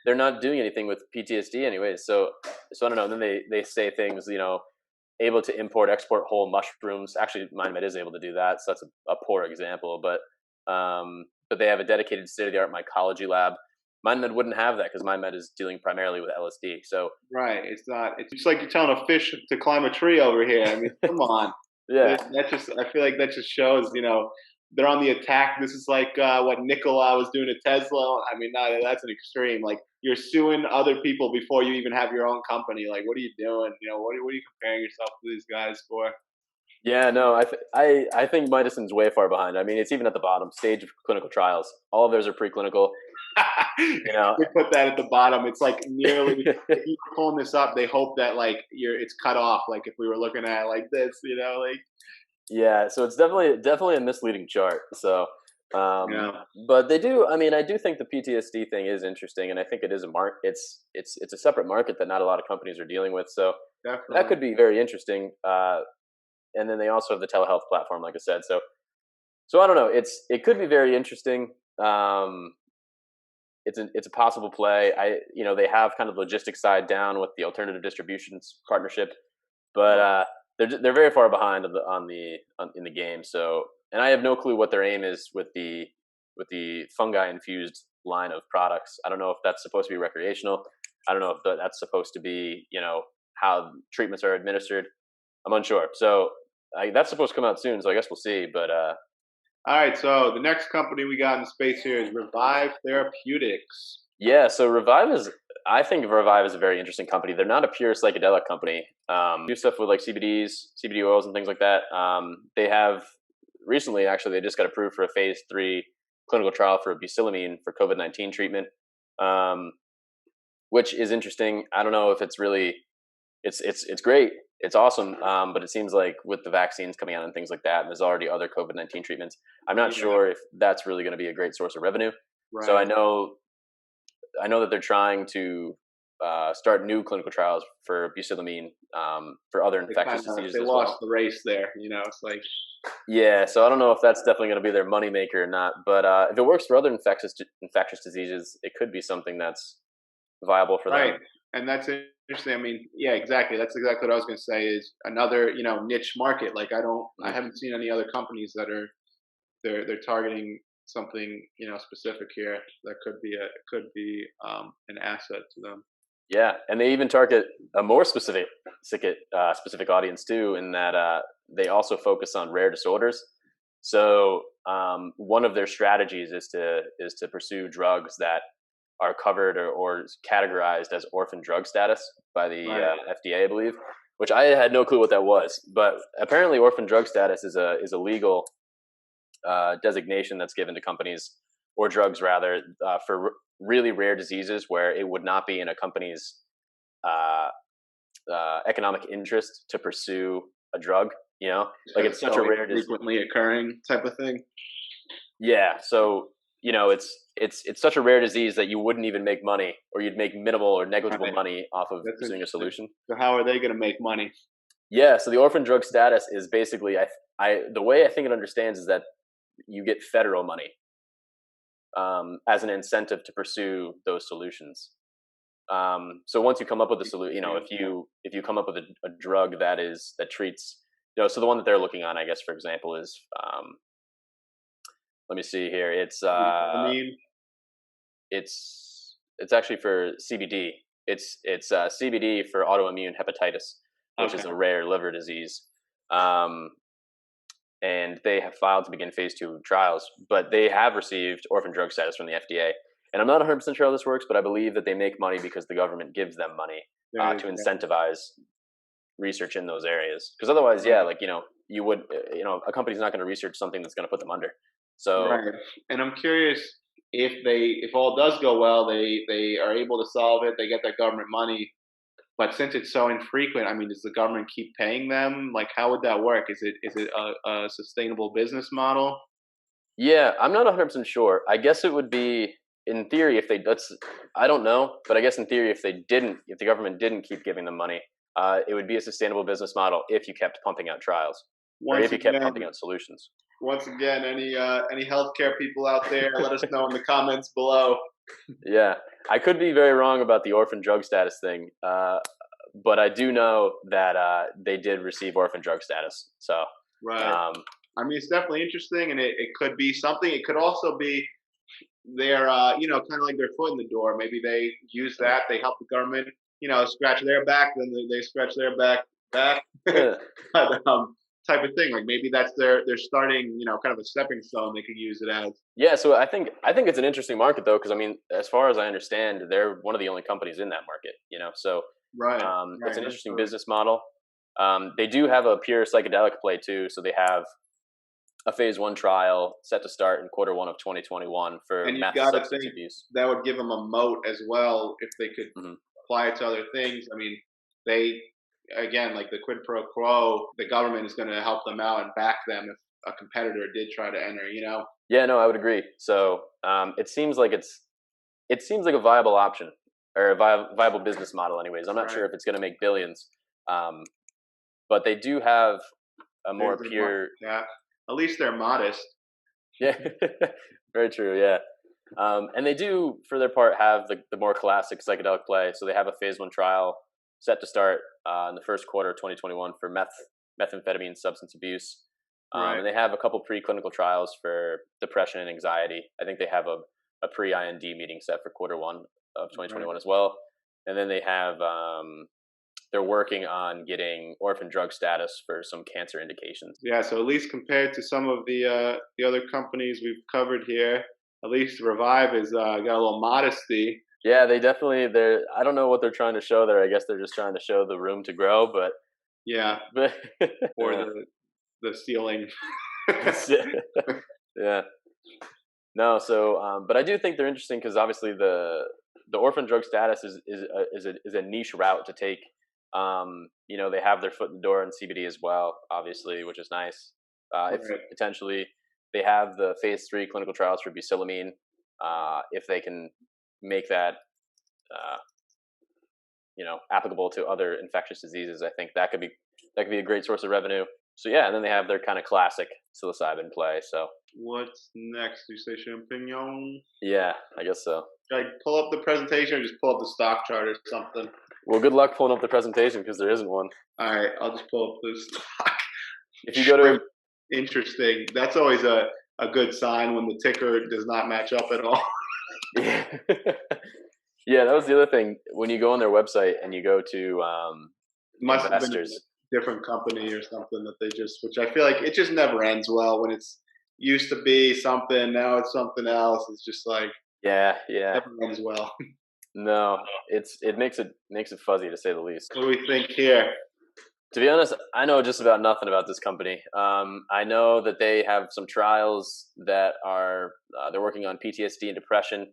they're not doing anything with PTSD anyways. So I don't know. And then they say things, able to import, export whole mushrooms. Actually, MindMed is able to do that, so that's a poor example. But they have a dedicated state-of-the-art mycology lab. MindMed wouldn't have that because MindMed is dealing primarily with LSD. So right, it's not. It's just like you're telling a fish to climb a tree over here. I mean, come on. Yeah, I feel like that just shows, they're on the attack. This is like what Nikola was doing to Tesla. I mean, that's an extreme. Like, you're suing other people before you even have your own company. Like, what are you doing? What are you comparing yourself to these guys for? Yeah, no, I think Mydecine's way far behind. I mean, it's even at the bottom stage of clinical trials. All of theirs are preclinical. We put that at the bottom. It's like nearly. If you were pulling this up, they hope that it's cut off. Like, if we were looking at it like this, like. Yeah, so it's definitely a misleading chart. So, but they do. I mean, I do think the PTSD thing is interesting, and I think it is a market. It's a separate market that not a lot of companies are dealing with. So definitely. That could be very interesting. And then they also have the telehealth platform, like I said. So I don't know. It could be very interesting. It's a possible play. They have kind of logistics side down with the alternative distributions partnership, but they're very far behind in the game. So, and I have no clue what their aim is with the fungi infused line of products. I don't know if that's supposed to be recreational. I don't know if that's supposed to be how treatments are administered. I'm unsure. So that's supposed to come out soon. So I guess we'll see. But all right, so the next company we got in space here is Revive Therapeutics. Yeah, so I think Revive is a very interesting company. They're not a pure psychedelic company. Do stuff with like CBDs, CBD oils, and things like that. They have recently, actually, they just got approved for a phase 3 clinical trial for busilamine for COVID-19 treatment, which is interesting. I don't know if it's really, it's great. It's awesome, but it seems like with the vaccines coming out and things like that, and there's already other COVID-19 treatments, I'm not sure if that's really going to be a great source of revenue. Right. So I know that they're trying to start new clinical trials for busilamine for other infectious diseases as well. They lost the race there, it's like. Yeah, so I don't know if that's definitely going to be their moneymaker or not, but if it works for other infectious diseases, it could be something that's viable for them. Right, and that's interesting. I mean, yeah, exactly. That's exactly what I was going to say. Is another niche market. Like, I haven't seen any other companies that are they're targeting something specific here that could be an asset to them. Yeah, and they even target a more specific audience too, in that they also focus on rare disorders. So one of their strategies is to pursue drugs that are covered or categorized as orphan drug status by the FDA, I believe, which I had no clue what that was. But apparently orphan drug status is a legal designation that's given to companies or drugs rather, for really rare diseases where it would not be in a company's economic interest to pursue a drug. Like it's such a rare disease, frequently occurring type of thing. Yeah, so it's such a rare disease that you wouldn't even make money, or you'd make minimal or negligible money off of pursuing a solution. So how are they going to make money? Yeah, so the orphan drug status is basically, the way I think it understands is that you get federal money as an incentive to pursue those solutions. So once you come up with a solution, if you come up with a drug that treats, so the one that they're looking on, I guess, for example, is let me see here. It's actually for CBD. It's CBD for autoimmune hepatitis, which is a rare liver disease. And they have filed to begin phase 2 trials, but they have received orphan drug status from the FDA. And I'm not 100% sure how this works, but I believe that they make money because the government gives them money to incentivize research in those areas. Because otherwise, you would, a company's not going to research something that's going to put them under. So, right. And I'm curious if all does go well, they are able to solve it, they get that government money. But since it's so infrequent, I mean, does the government keep paying them? Like, how would that work? Is it a sustainable business model? Yeah, I'm not 100% sure. I guess it would be, in theory, I don't know, but I guess in theory, if the government didn't keep giving them money, it would be a sustainable business model if you kept pumping out trials, or if you kept pumping out solutions. Once again, any healthcare people out there, let us know in the comments below. Yeah, I could be very wrong about the orphan drug status thing, but I do know that they did receive orphan drug status. So, right. I mean, it's definitely interesting, and it could be something. It could also be their, kind of like their foot in the door. Maybe they use that. They help the government, scratch their back, then they scratch their back. But, type of thing. Like maybe that's their starting, kind of a stepping stone they could use it as. Yeah, so I think it's an interesting market though, because I mean, as far as I understand, they're one of the only companies in that market. So right. It's an interesting business model. They do have a pure psychedelic play too, so they have a phase 1 trial set to start in Q1 of 2021 for meth substance abuse. That would give them a moat as well if they could apply it to other things. I mean, again, like the quid pro quo, the government is going to help them out and back them if a competitor did try to enter, Yeah, no, I would agree. So it seems like a viable option, or a viable business model anyways. I'm not sure if it's going to make billions, but they do have a more pure... Yeah, at least they're modest. Yeah, very true, yeah. And they do, for their part, have the more classic psychedelic play. So they have a phase 1 trial set to start in the first quarter of 2021 for methamphetamine substance abuse. And they have a couple preclinical trials for depression and anxiety. I think they have a pre-IND meeting set for Q1 of 2021 as well. And then they have, they're working on getting orphan drug status for some cancer indications. Yeah, so at least compared to some of the other companies we've covered here, at least Revive has got a little modesty. Yeah, I don't know what they're trying to show there. I guess they're just trying to show the room to grow, but yeah, or the ceiling. Yeah. No, so but I do think they're interesting because obviously the orphan drug status is a niche route to take. They have their foot in the door in CBD as well, obviously, which is nice. If potentially they have the phase 3 clinical trials for butylamine, if they can make that applicable to other infectious diseases, I think that could be a great source of revenue. So yeah, and then they have their kind of classic psilocybin play. So what's next? You say champignon? Yeah, I guess so. Should I pull up the presentation or just pull up the stock chart or something? Well, good luck pulling up the presentation because there isn't one. All right, I'll just pull up the stock. If you go to interesting, that's always a good sign when the ticker does not match up at all. Yeah. Yeah, that was the other thing. When you go on their website and you go to must investors, have been a different company or something that they which I feel like it just never ends well when it's used to be something, now it's something else. It's just like never ends well. No, it makes it fuzzy to say the least. What do we think here? To be honest, I know just about nothing about this company. I know that they have some trials that are they're working on PTSD and depression.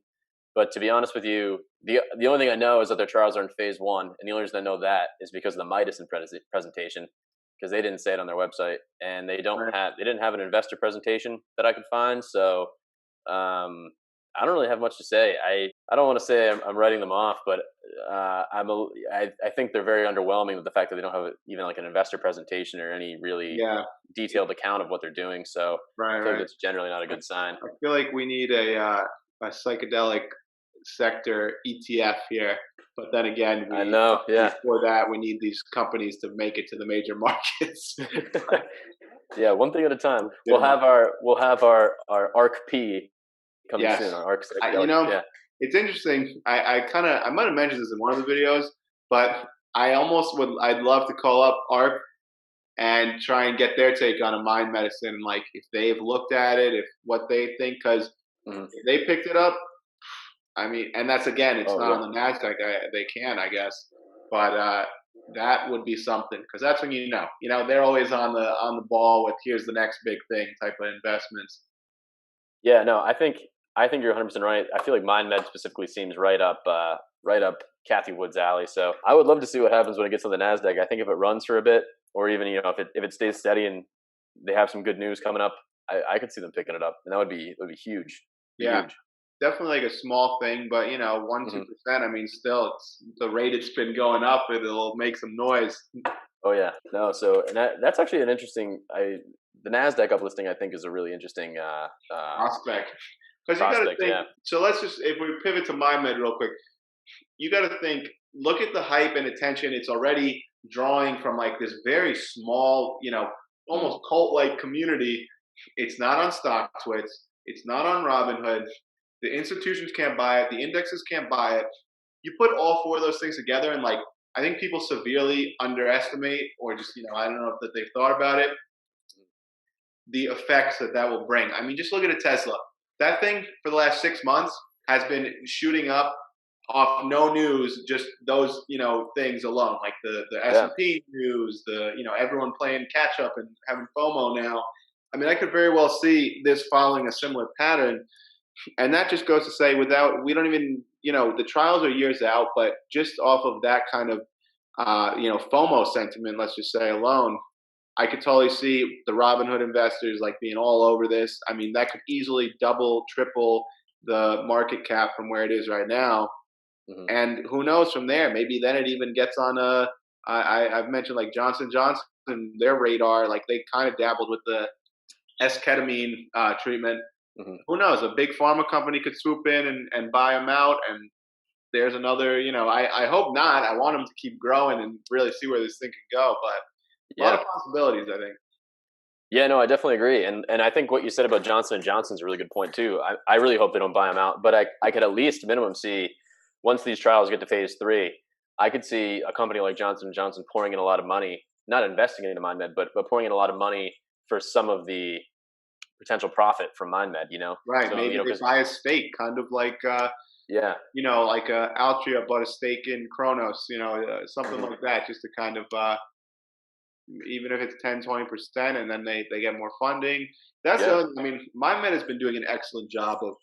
But to be honest with you, the only thing I know is that their trials are in phase one, and the only reason I know that is because of the Mydecine presentation, because they didn't say it on their website, and Right. they didn't have an investor presentation that I could find. So um, I don't really have much to say. I don't want to say I'm writing them off, but I think they're very underwhelming with the fact that they don't have even like an investor presentation or any really Yeah. detailed account of what they're doing. So Right. I feel like Right. that's generally not a good sign. I feel like we need a psychedelic sector ETF here. But then again, I we know, yeah. before that we need these companies to make it to the major markets. Yeah, one thing at a time. Good one. We'll have our ARK P coming Yes. soon. Our ARK You Psychedelic. know, Yeah. it's interesting. I might have mentioned this in one of the videos, but I'd love to call up ARK and try and get their take on a mind medicine, like if they've looked at it, if what they think, because Mhm. if they picked it up, I mean, and that's again, it's Oh not yeah. on the Nasdaq. They can, I guess, but that would be something because that's when they're always on the ball with here's the next big thing type of investments. Yeah. No, I think you're 100% right. I feel like MindMed specifically seems right up Kathy Wood's alley. So I would love to see what happens when it gets on the Nasdaq. I think if it runs for a bit, or even if it stays steady and they have some good news coming up, I could see them picking it up, and that would be huge. Be Yeah, huge. definitely like a small thing, but 1-2%. I mean, still, it's the rate it's been going up. It'll make some noise. Oh yeah, no. So and that's actually an interesting. The Nasdaq uplisting I think is a really interesting Prospect. Because you got to prospect. think. Yeah. So let's just, if we pivot to MindMed real quick, you got to think. Look at the hype and attention it's already drawing from like this very small, Mm, almost cult-like community. It's not on Stocktwits. It's not on Robinhood. The institutions can't buy it. The indexes can't buy it. You put all four of those things together, and like I think people severely underestimate, or just I don't know if that they've thought about it, the effects that will bring. I mean, just look at a Tesla. That thing for the last 6 months has been shooting up off no news, just those things alone, like the S yeah. and P news, the everyone playing catch up and having FOMO now. I mean, I could very well see this following a similar pattern, and that just goes to say, without we don't even the trials are years out, but just off of that kind of FOMO sentiment, let's just say alone, I could totally see the Robinhood investors like being all over this. I mean, that could easily double, triple the market cap from where it is right now. Hmm. And who knows from there? Maybe then it even gets on I've mentioned like Johnson their radar. Like they kind of dabbled with the S-ketamine treatment. Hmm. Who knows? A big pharma company could swoop in and buy them out. And there's another, I hope not. I want them to keep growing and really see where this thing can go. But a lot Yeah. of possibilities, I think. Yeah. No, I definitely agree, and I think what you said about Johnson and Johnson's a really good point too. I really hope they don't buy them out, but I could at least minimum see once these trials get to phase three, I could see a company like Johnson and Johnson pouring in a lot of money, not investing into MindMed, but pouring in a lot of money for some of the potential profit from MindMed. Right. So Maybe they because buy a stake, kind of like yeah. like Altria bought a stake in Kronos, something Hmm. like that, just to kind of even if it's 10-20%, and then they get more funding. That's the Yeah. other, I mean, MindMed has been doing an excellent job of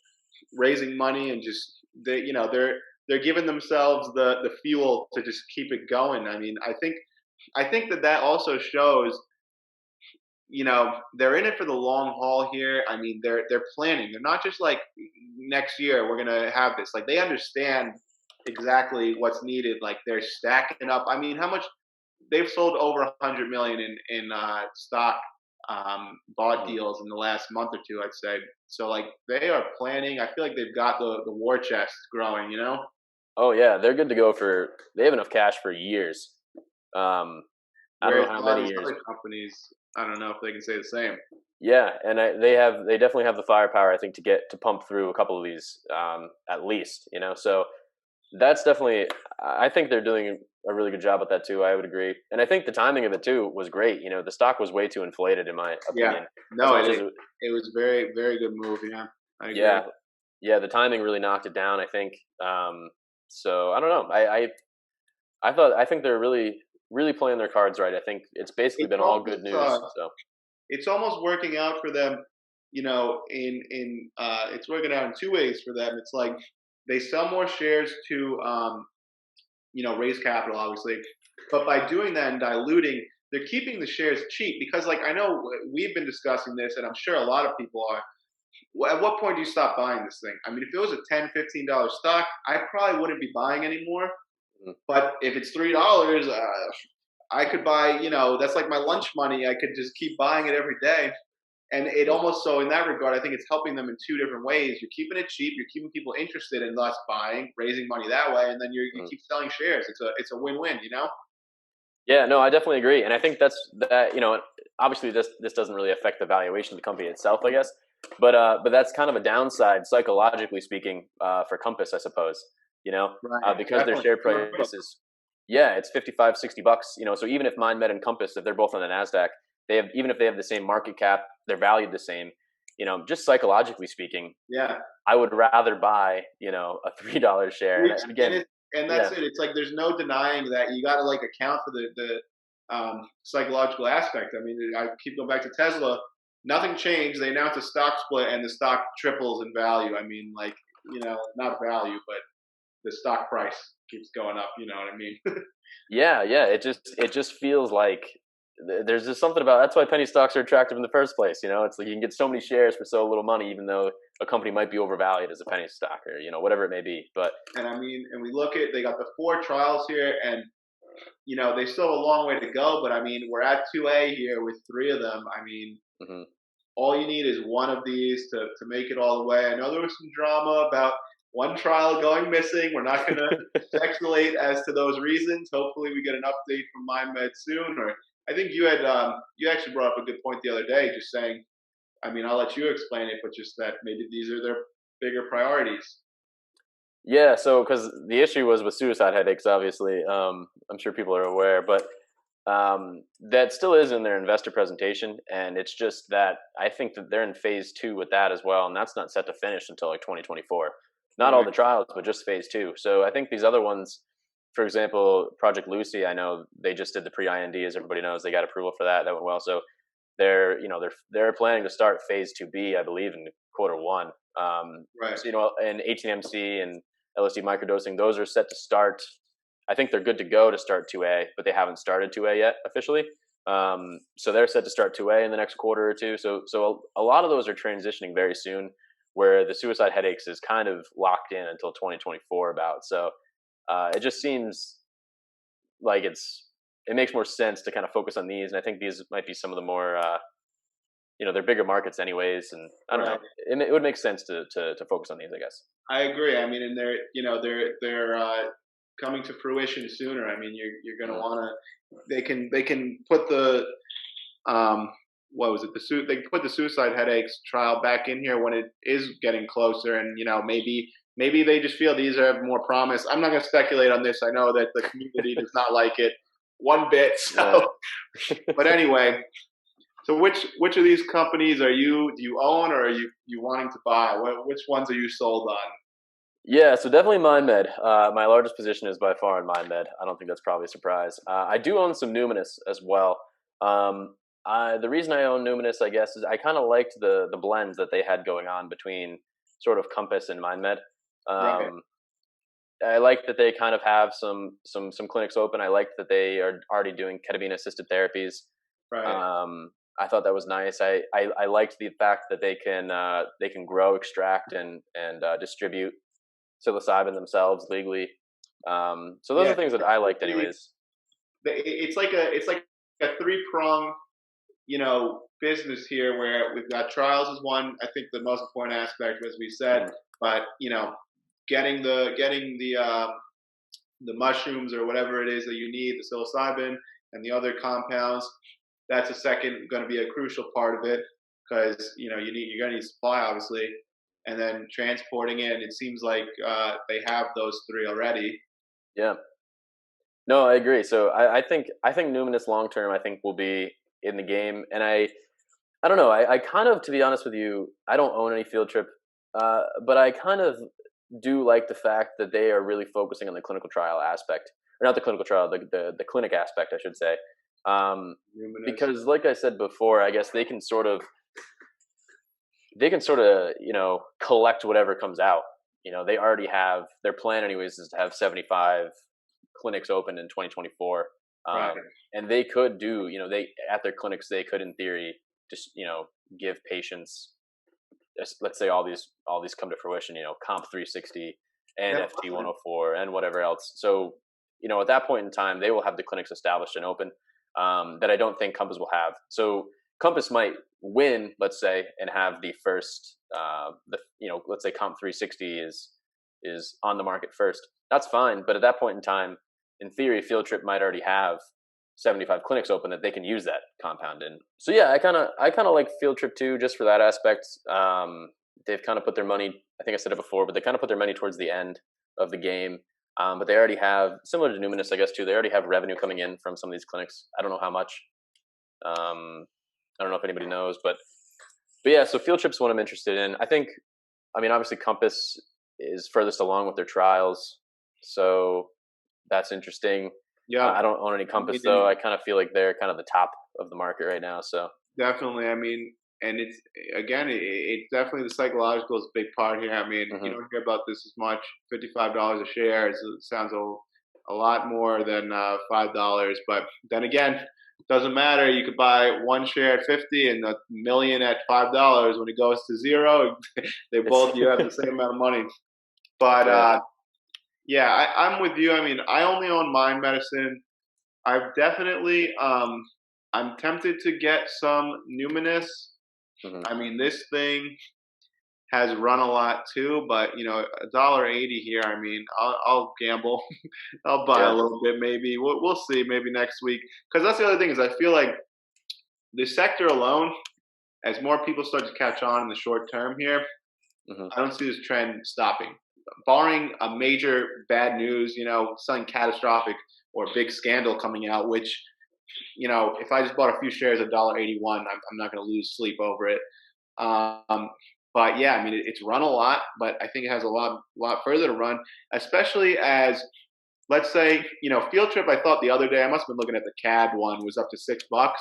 raising money, and just they're giving themselves the fuel to just keep it going. I mean, I think that also shows they're in it for the long haul here. I mean, they're planning. They're not just like next year we're gonna have this. Like they understand exactly what's needed. Like they're stacking up. I mean, how much they've sold over 100 million in stock bought Mhm. deals in the last month or two, I'd say. So like they are planning. I feel like they've got the war chest growing. Oh yeah, they're good to go for. They have enough cash for years. Um, I don't Whereas know how a lot of many these years. other companies, I don't know if they can say the same. Yeah, and they definitely have the firepower I think to pump through a couple of these at least. So that's definitely. I think they're doing a really good job with that too. I would agree, and I think the timing of it too was great. The stock was way too inflated in my Yeah. opinion. As No, much it as it, it was very very good move. Yeah, I agree. yeah, yeah, the timing really knocked it down. I think. So I don't know. I think they're really. really playing their cards right. I think it's basically It's been all almost good news. So it's almost working out for them. It's working out in two ways for them. It's like they sell more shares to raise capital, obviously, but by doing that and diluting, they're keeping the shares cheap because, like, I know we've been discussing this, and I'm sure a lot of people are. At what point do you stop buying this thing? I mean, if it was a $10, $15 stock, I probably wouldn't be buying anymore. mm, But if it's $3, I could buy. That's like my lunch money. I could just keep buying it every day. And it mm, almost, so in that regard, I think it's helping them in two different ways. You're keeping it cheap. You're keeping people interested in thus buying, raising money that way, and then you mm. keep selling shares. It's a win-win. Yeah, no, I definitely agree, and I think that. Obviously, this doesn't really affect the valuation of the company itself, I guess, but that's kind of a downside psychologically speaking for Compass, I suppose. Right. Because their Definitely. share price is, yeah, it's $55-$60. So even if MindMed and Compass, if they're both on the Nasdaq, even if they have the same market cap, they're valued the same. Just psychologically speaking, Yeah. I would rather buy a $3 share. And again, And that's yeah, it. It's like there's no denying that you got to like account for the psychological aspect. I mean, I keep going back to Tesla. Nothing changed. They announced a stock split, and the stock triples in value. I mean, like, not value, but the stock price keeps going up. You know what I mean? yeah. It just feels like there's just something about that's why penny stocks are attractive in the first place. It's like you can get so many shares for so little money, even though a company might be overvalued as a penny stock or whatever it may be. But And I mean, and we look at, they got the 4 trials here, and they still have a long way to go. But I mean, we're at 2A here with 3 of them. I mean, mhm. all you need is one of these to make it all the way. I know there was some drama about one trial going missing. We're not going to speculate as to those reasons. Hopefully, we get an update from MindMed soon. Or I think you actually brought up a good point the other day, just saying. I mean, I'll let you explain it, but just that maybe these are their bigger priorities. Yeah, so because the issue was with suicide headaches, obviously, I'm sure people are aware, but that still is in their investor presentation, and it's just that I think that they're in phase 2 with that as well, and that's not set to finish until like 2024. Not all Right. the trials, but just phase 2. So I think these other ones, for example, Project Lucy, I know they just did the pre-IND, as everybody knows, they got approval for that. That went well. So they're planning to start phase 2B, I believe, in quarter 1. Right. So and 18MC and LSD microdosing, those are set to start. I think they're good to go to start 2A, but they haven't started 2A yet officially. So they're set to start 2A in the next quarter or two. So a lot of those are transitioning very soon, where the suicide headaches is kind of locked in until 2024 about. So it just seems like it makes more sense to kind of focus on these, and I think these might be some of the more they're bigger markets anyways, and I don't know, Right. it would make sense to focus on these, I guess. I agree. I mean, and they're coming to fruition sooner. I mean, you're going to Mm. want to. They can put the what was it, they can put the suicide headaches trial back in here when it is getting closer, and maybe they just feel these have more promise. I'm not going to speculate on this. I know that the community does not like it one bit. Yeah. So, but anyway. So which of these companies do you own, or are you wanting to buy? Which ones are you sold on? Yeah, so definitely MindMed. My largest position is by far in MindMed. I don't think that's probably a surprise. I do own some Numinus as well. The reason I own Numinus, I guess, is I kind of liked the blends that they had going on between sort of Compass and MindMed. Right. I like that they kind of have some clinics open. I like that they are already doing ketamine assisted therapies. Right. I thought that was nice. I liked the fact that they can grow, extract, and distribute psilocybin themselves legally. So those Yeah. are things that I liked, anyways. It's like a 3-prong, business here, where we've got trials as one. I think the most important aspect, as we said, Mhm. but getting the mushrooms or whatever it is that you need, the psilocybin and the other compounds. That's a second going to be a crucial part of it, because you're going to need supply, obviously, and then transporting it. And it seems like they have those 3 already. Yeah. No, I agree. So I think Numinous long term, I think, will be in the game, and I don't know. I kind of, to be honest with you, I don't own any Field Trip, but I kind of do like the fact that they are really focusing on the clinical trial aspect. or not the clinical trial, the clinic aspect, I should say. Numinus. Because like I said before, I guess they can sort of collect whatever comes out. They already have their plan anyways is to have 75 clinics open in 2024. Right. And they could do, they at their clinics, they could in theory just, give patients, let's say all these come to fruition, Comp 360 and Yeah. FT 104 and whatever else. So, at that point in time, they will have the clinics established and open, that I don't think Compass will have. So Compass might win, let's say, and have the first, let's say Comp 360 is on the market first. That's fine, but at that point in time, in theory, Field Trip might already have 75 clinics open that they can use that compound in. So yeah, I kind of like Field Trip too, just for that aspect. They've kind of put their money. I think I said it before, but they kind of put their money towards the end of the game. But they already have, similar to Numinus, I guess too. They already have revenue coming in from some of these clinics. I don't know how much. I don't know if anybody knows, but yeah. So Field Trip's one I'm interested in. Obviously Compass is furthest along with their trials, so that's interesting. Yeah. I don't own any Compass though. I kind of feel like they're kind of the top of the market right now. So definitely. And it's again, it's definitely the psychological is a big part here. Mm-hmm. You don't hear about this as much. $55 a share it sounds a lot more than $5. But then again, doesn't matter. You could buy one share at 50 and a million at $5. When it goes to zero, you have the same amount of money. But yeah, I'm with you. I only own Mind Medicine. I've definitely I'm tempted to get some Numinus. Mm-hmm. This thing has run a lot too, but $1.80 here. I'll gamble. I'll buy a little bit. Maybe we'll see. Maybe next week. Because that's the other thing is I feel like the sector alone, as more people start to catch on in the short term here, Mm-hmm. I don't see this trend stopping. Barring a major bad news, something catastrophic or a big scandal coming out, which if I just bought a few shares at $1.81, I'm not going to lose sleep over it. But yeah, it's run a lot, but I think it has a lot further to run, especially as, let's say, Field Trip, I thought the other day, I must have been looking at the CAD one, was up to $6.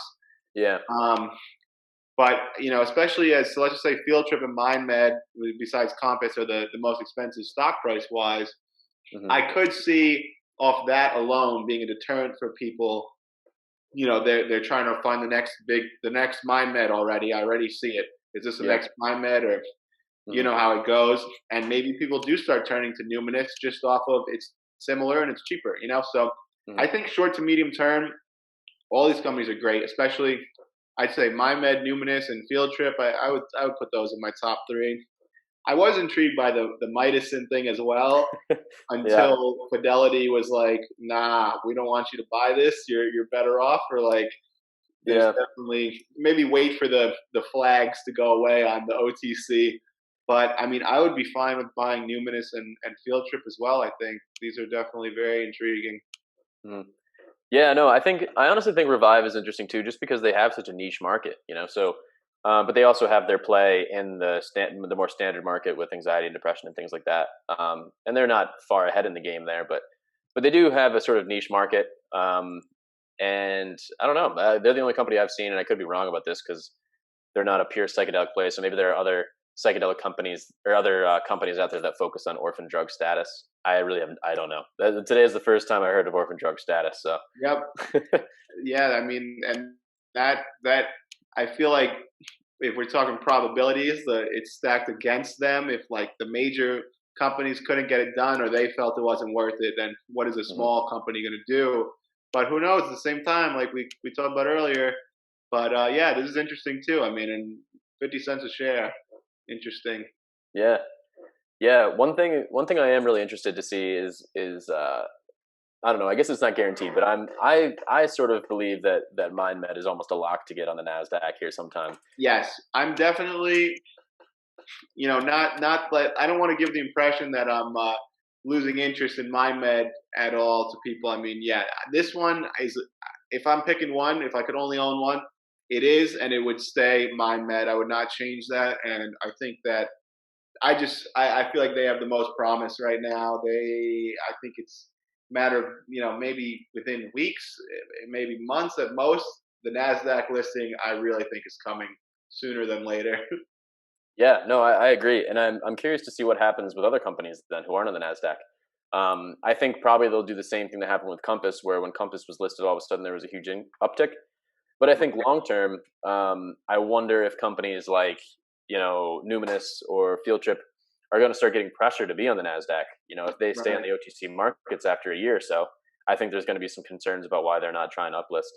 Yeah. But, especially as, so let's just say Field Trip and MindMed, besides Compass, are the most expensive stock price wise. Mm-hmm. I could see off that alone being a deterrent for people. They're trying to find the next MindMed already. I already see it. Is this the next MindMed, or you know how it goes? And maybe people do start turning to Numinus just off of it's similar and it's cheaper. So I think short to medium term, all these companies are great. Especially, I'd say MindMed, Numinus, and Field Trip. I would put those in my top three. I was intrigued by the Mydecine thing as well, until Fidelity was like, "Nah, we don't want you to buy this. You're better off." Or like, there's definitely maybe wait for the flags to go away on the OTC. But I would be fine with buying Numinus and Field Trip as well. I think these are definitely very intriguing. Mm. Yeah, no, I honestly think Revive is interesting too, just because they have such a niche market, So, but they also have their play in the more standard market with anxiety and depression and things like that. And they're not far ahead in the game there, but they do have a sort of niche market. And I don't know, they're the only company I've seen, and I could be wrong about this because they're not a pure psychedelic play. So maybe there are other psychedelic companies or other companies out there that focus on orphan drug status. I don't know. Today is the first time I heard of orphan drug status. So yep. Yeah, and that I feel like if we're talking probabilities, it's stacked against them. If like the major companies couldn't get it done, or they felt it wasn't worth it, then what is a small company going to do? But who knows? At the same time, like we talked about earlier. But yeah, this is interesting too. And 50 cents a share, interesting. Yeah. One thing I am really interested to see is I don't know. I guess it's not guaranteed, but I sort of believe that MindMed is almost a lock to get on the NASDAQ here sometime. Yes, I'm definitely. Not like I don't want to give the impression that I'm losing interest in MindMed at all to people. Yeah, this one is. If I'm picking one, if I could only own one, it is, and it would stay MindMed. I would not change that, and I think that I feel like they have the most promise right now. I think matter of, maybe within weeks, maybe months at most. The Nasdaq listing, I really think, is coming sooner than later. Yeah, no, I agree, and I'm curious to see what happens with other companies then who aren't on the Nasdaq. I think probably they'll do the same thing that happened with Compass, where when Compass was listed, all of a sudden there was a huge uptick. But I think long term, I wonder if companies like Numinus or Field Trip are going to start getting pressure to be on the Nasdaq. If they stay on Right. the OTC markets after a year or so, I think there's going to be some concerns about why they're not trying to uplist.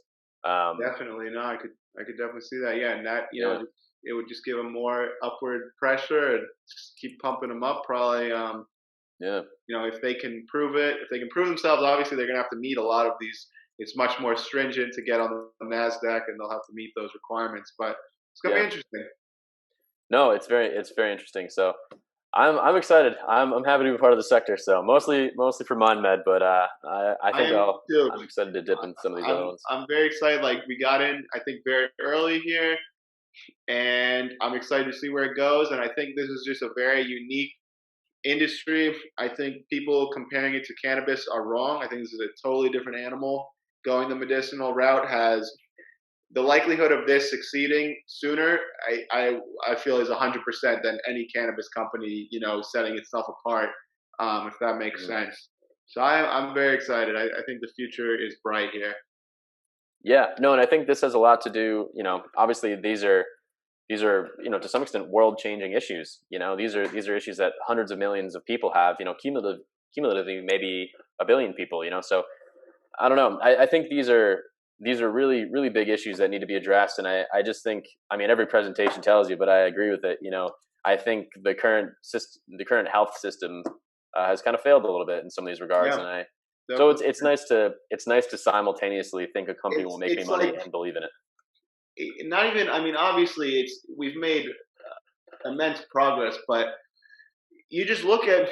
Definitely, no, I could definitely see that. Yeah, and that Yeah, it would just give them more upward pressure and just keep pumping them up. Probably, yeah, if they can prove it, if they can prove themselves, obviously they're gonna have to meet a lot of these. It's much more stringent to get on the Nasdaq, and they'll have to meet those requirements. But it's gonna be yeah. interesting. No, it's very interesting. So I'm excited. I'm happy to be part of the sector. So mostly for MindMed, but I I think am too. I'm excited to dip into some of these other ones. I'm very excited. Like we got in, I think very early here, and I'm excited to see where it goes. And I think this is just a very unique industry. I think people comparing it to cannabis are wrong. I think this is a totally different animal. Going the medicinal route has the likelihood of this succeeding sooner. I feel is 100% than any cannabis company, setting itself apart. If that makes Mhm. sense. So I'm very excited. I think the future is bright here. Yeah, no, and I think this has a lot to do. Obviously these are to some extent world changing issues. These are issues that hundreds of millions of people have. Cumulatively maybe a billion people. So I don't know. I think these are really really big issues that need to be addressed, and I just think every presentation tells you, but I agree with it. I think the current health system has kind of failed a little bit in some of these regards, Yeah, and so definitely. it's nice to simultaneously think a company will make me It's money like and believe in it. not even. I mean, obviously, we've made immense progress, but you just look at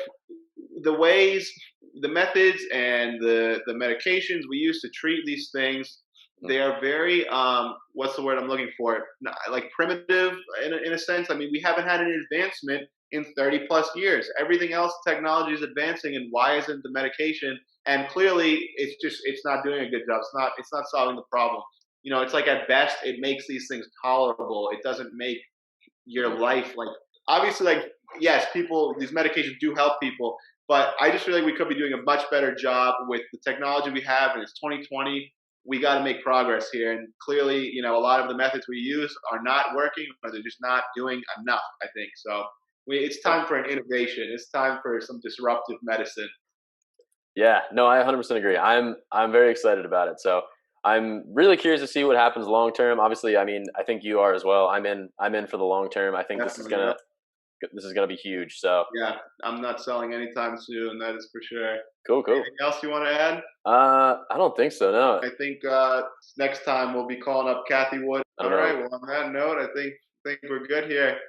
the ways, the methods, and the medications we use to treat these things. Mm. They are very what's the word I'm looking for? Like primitive in a sense. I mean, we haven't had an advancement in 30 plus years. Everything else, technology is advancing, and why isn't the medication? And clearly, it's not doing a good job. It's not solving the problem. It's like at best it makes these things tolerable. It doesn't make your Mhm. life like, obviously, like, yes, people, these medications do help people, but I just feel like we could be doing a much better job with the technology we have, and it's 2020. We got to make progress here, and clearly, a lot of the methods we use are not working, or they're just not doing enough, I think. So it's Yeah. time for an innovation. It's time for some disruptive medicine. Yeah, no, I 100% agree. I'm very excited about it. So I'm really curious to see what happens long term. Obviously, I think you are as well. I'm in for the long term. I think this is Definitely. gonna Yep. this is gonna be huge. So Yeah, I'm not selling anytime soon, that is for sure. cool, cool. Anything else you want to add? I don't think so. No, I think next time we'll be calling up Kathy Wood. I don't All right. know. Well, on that note, I think we're good here.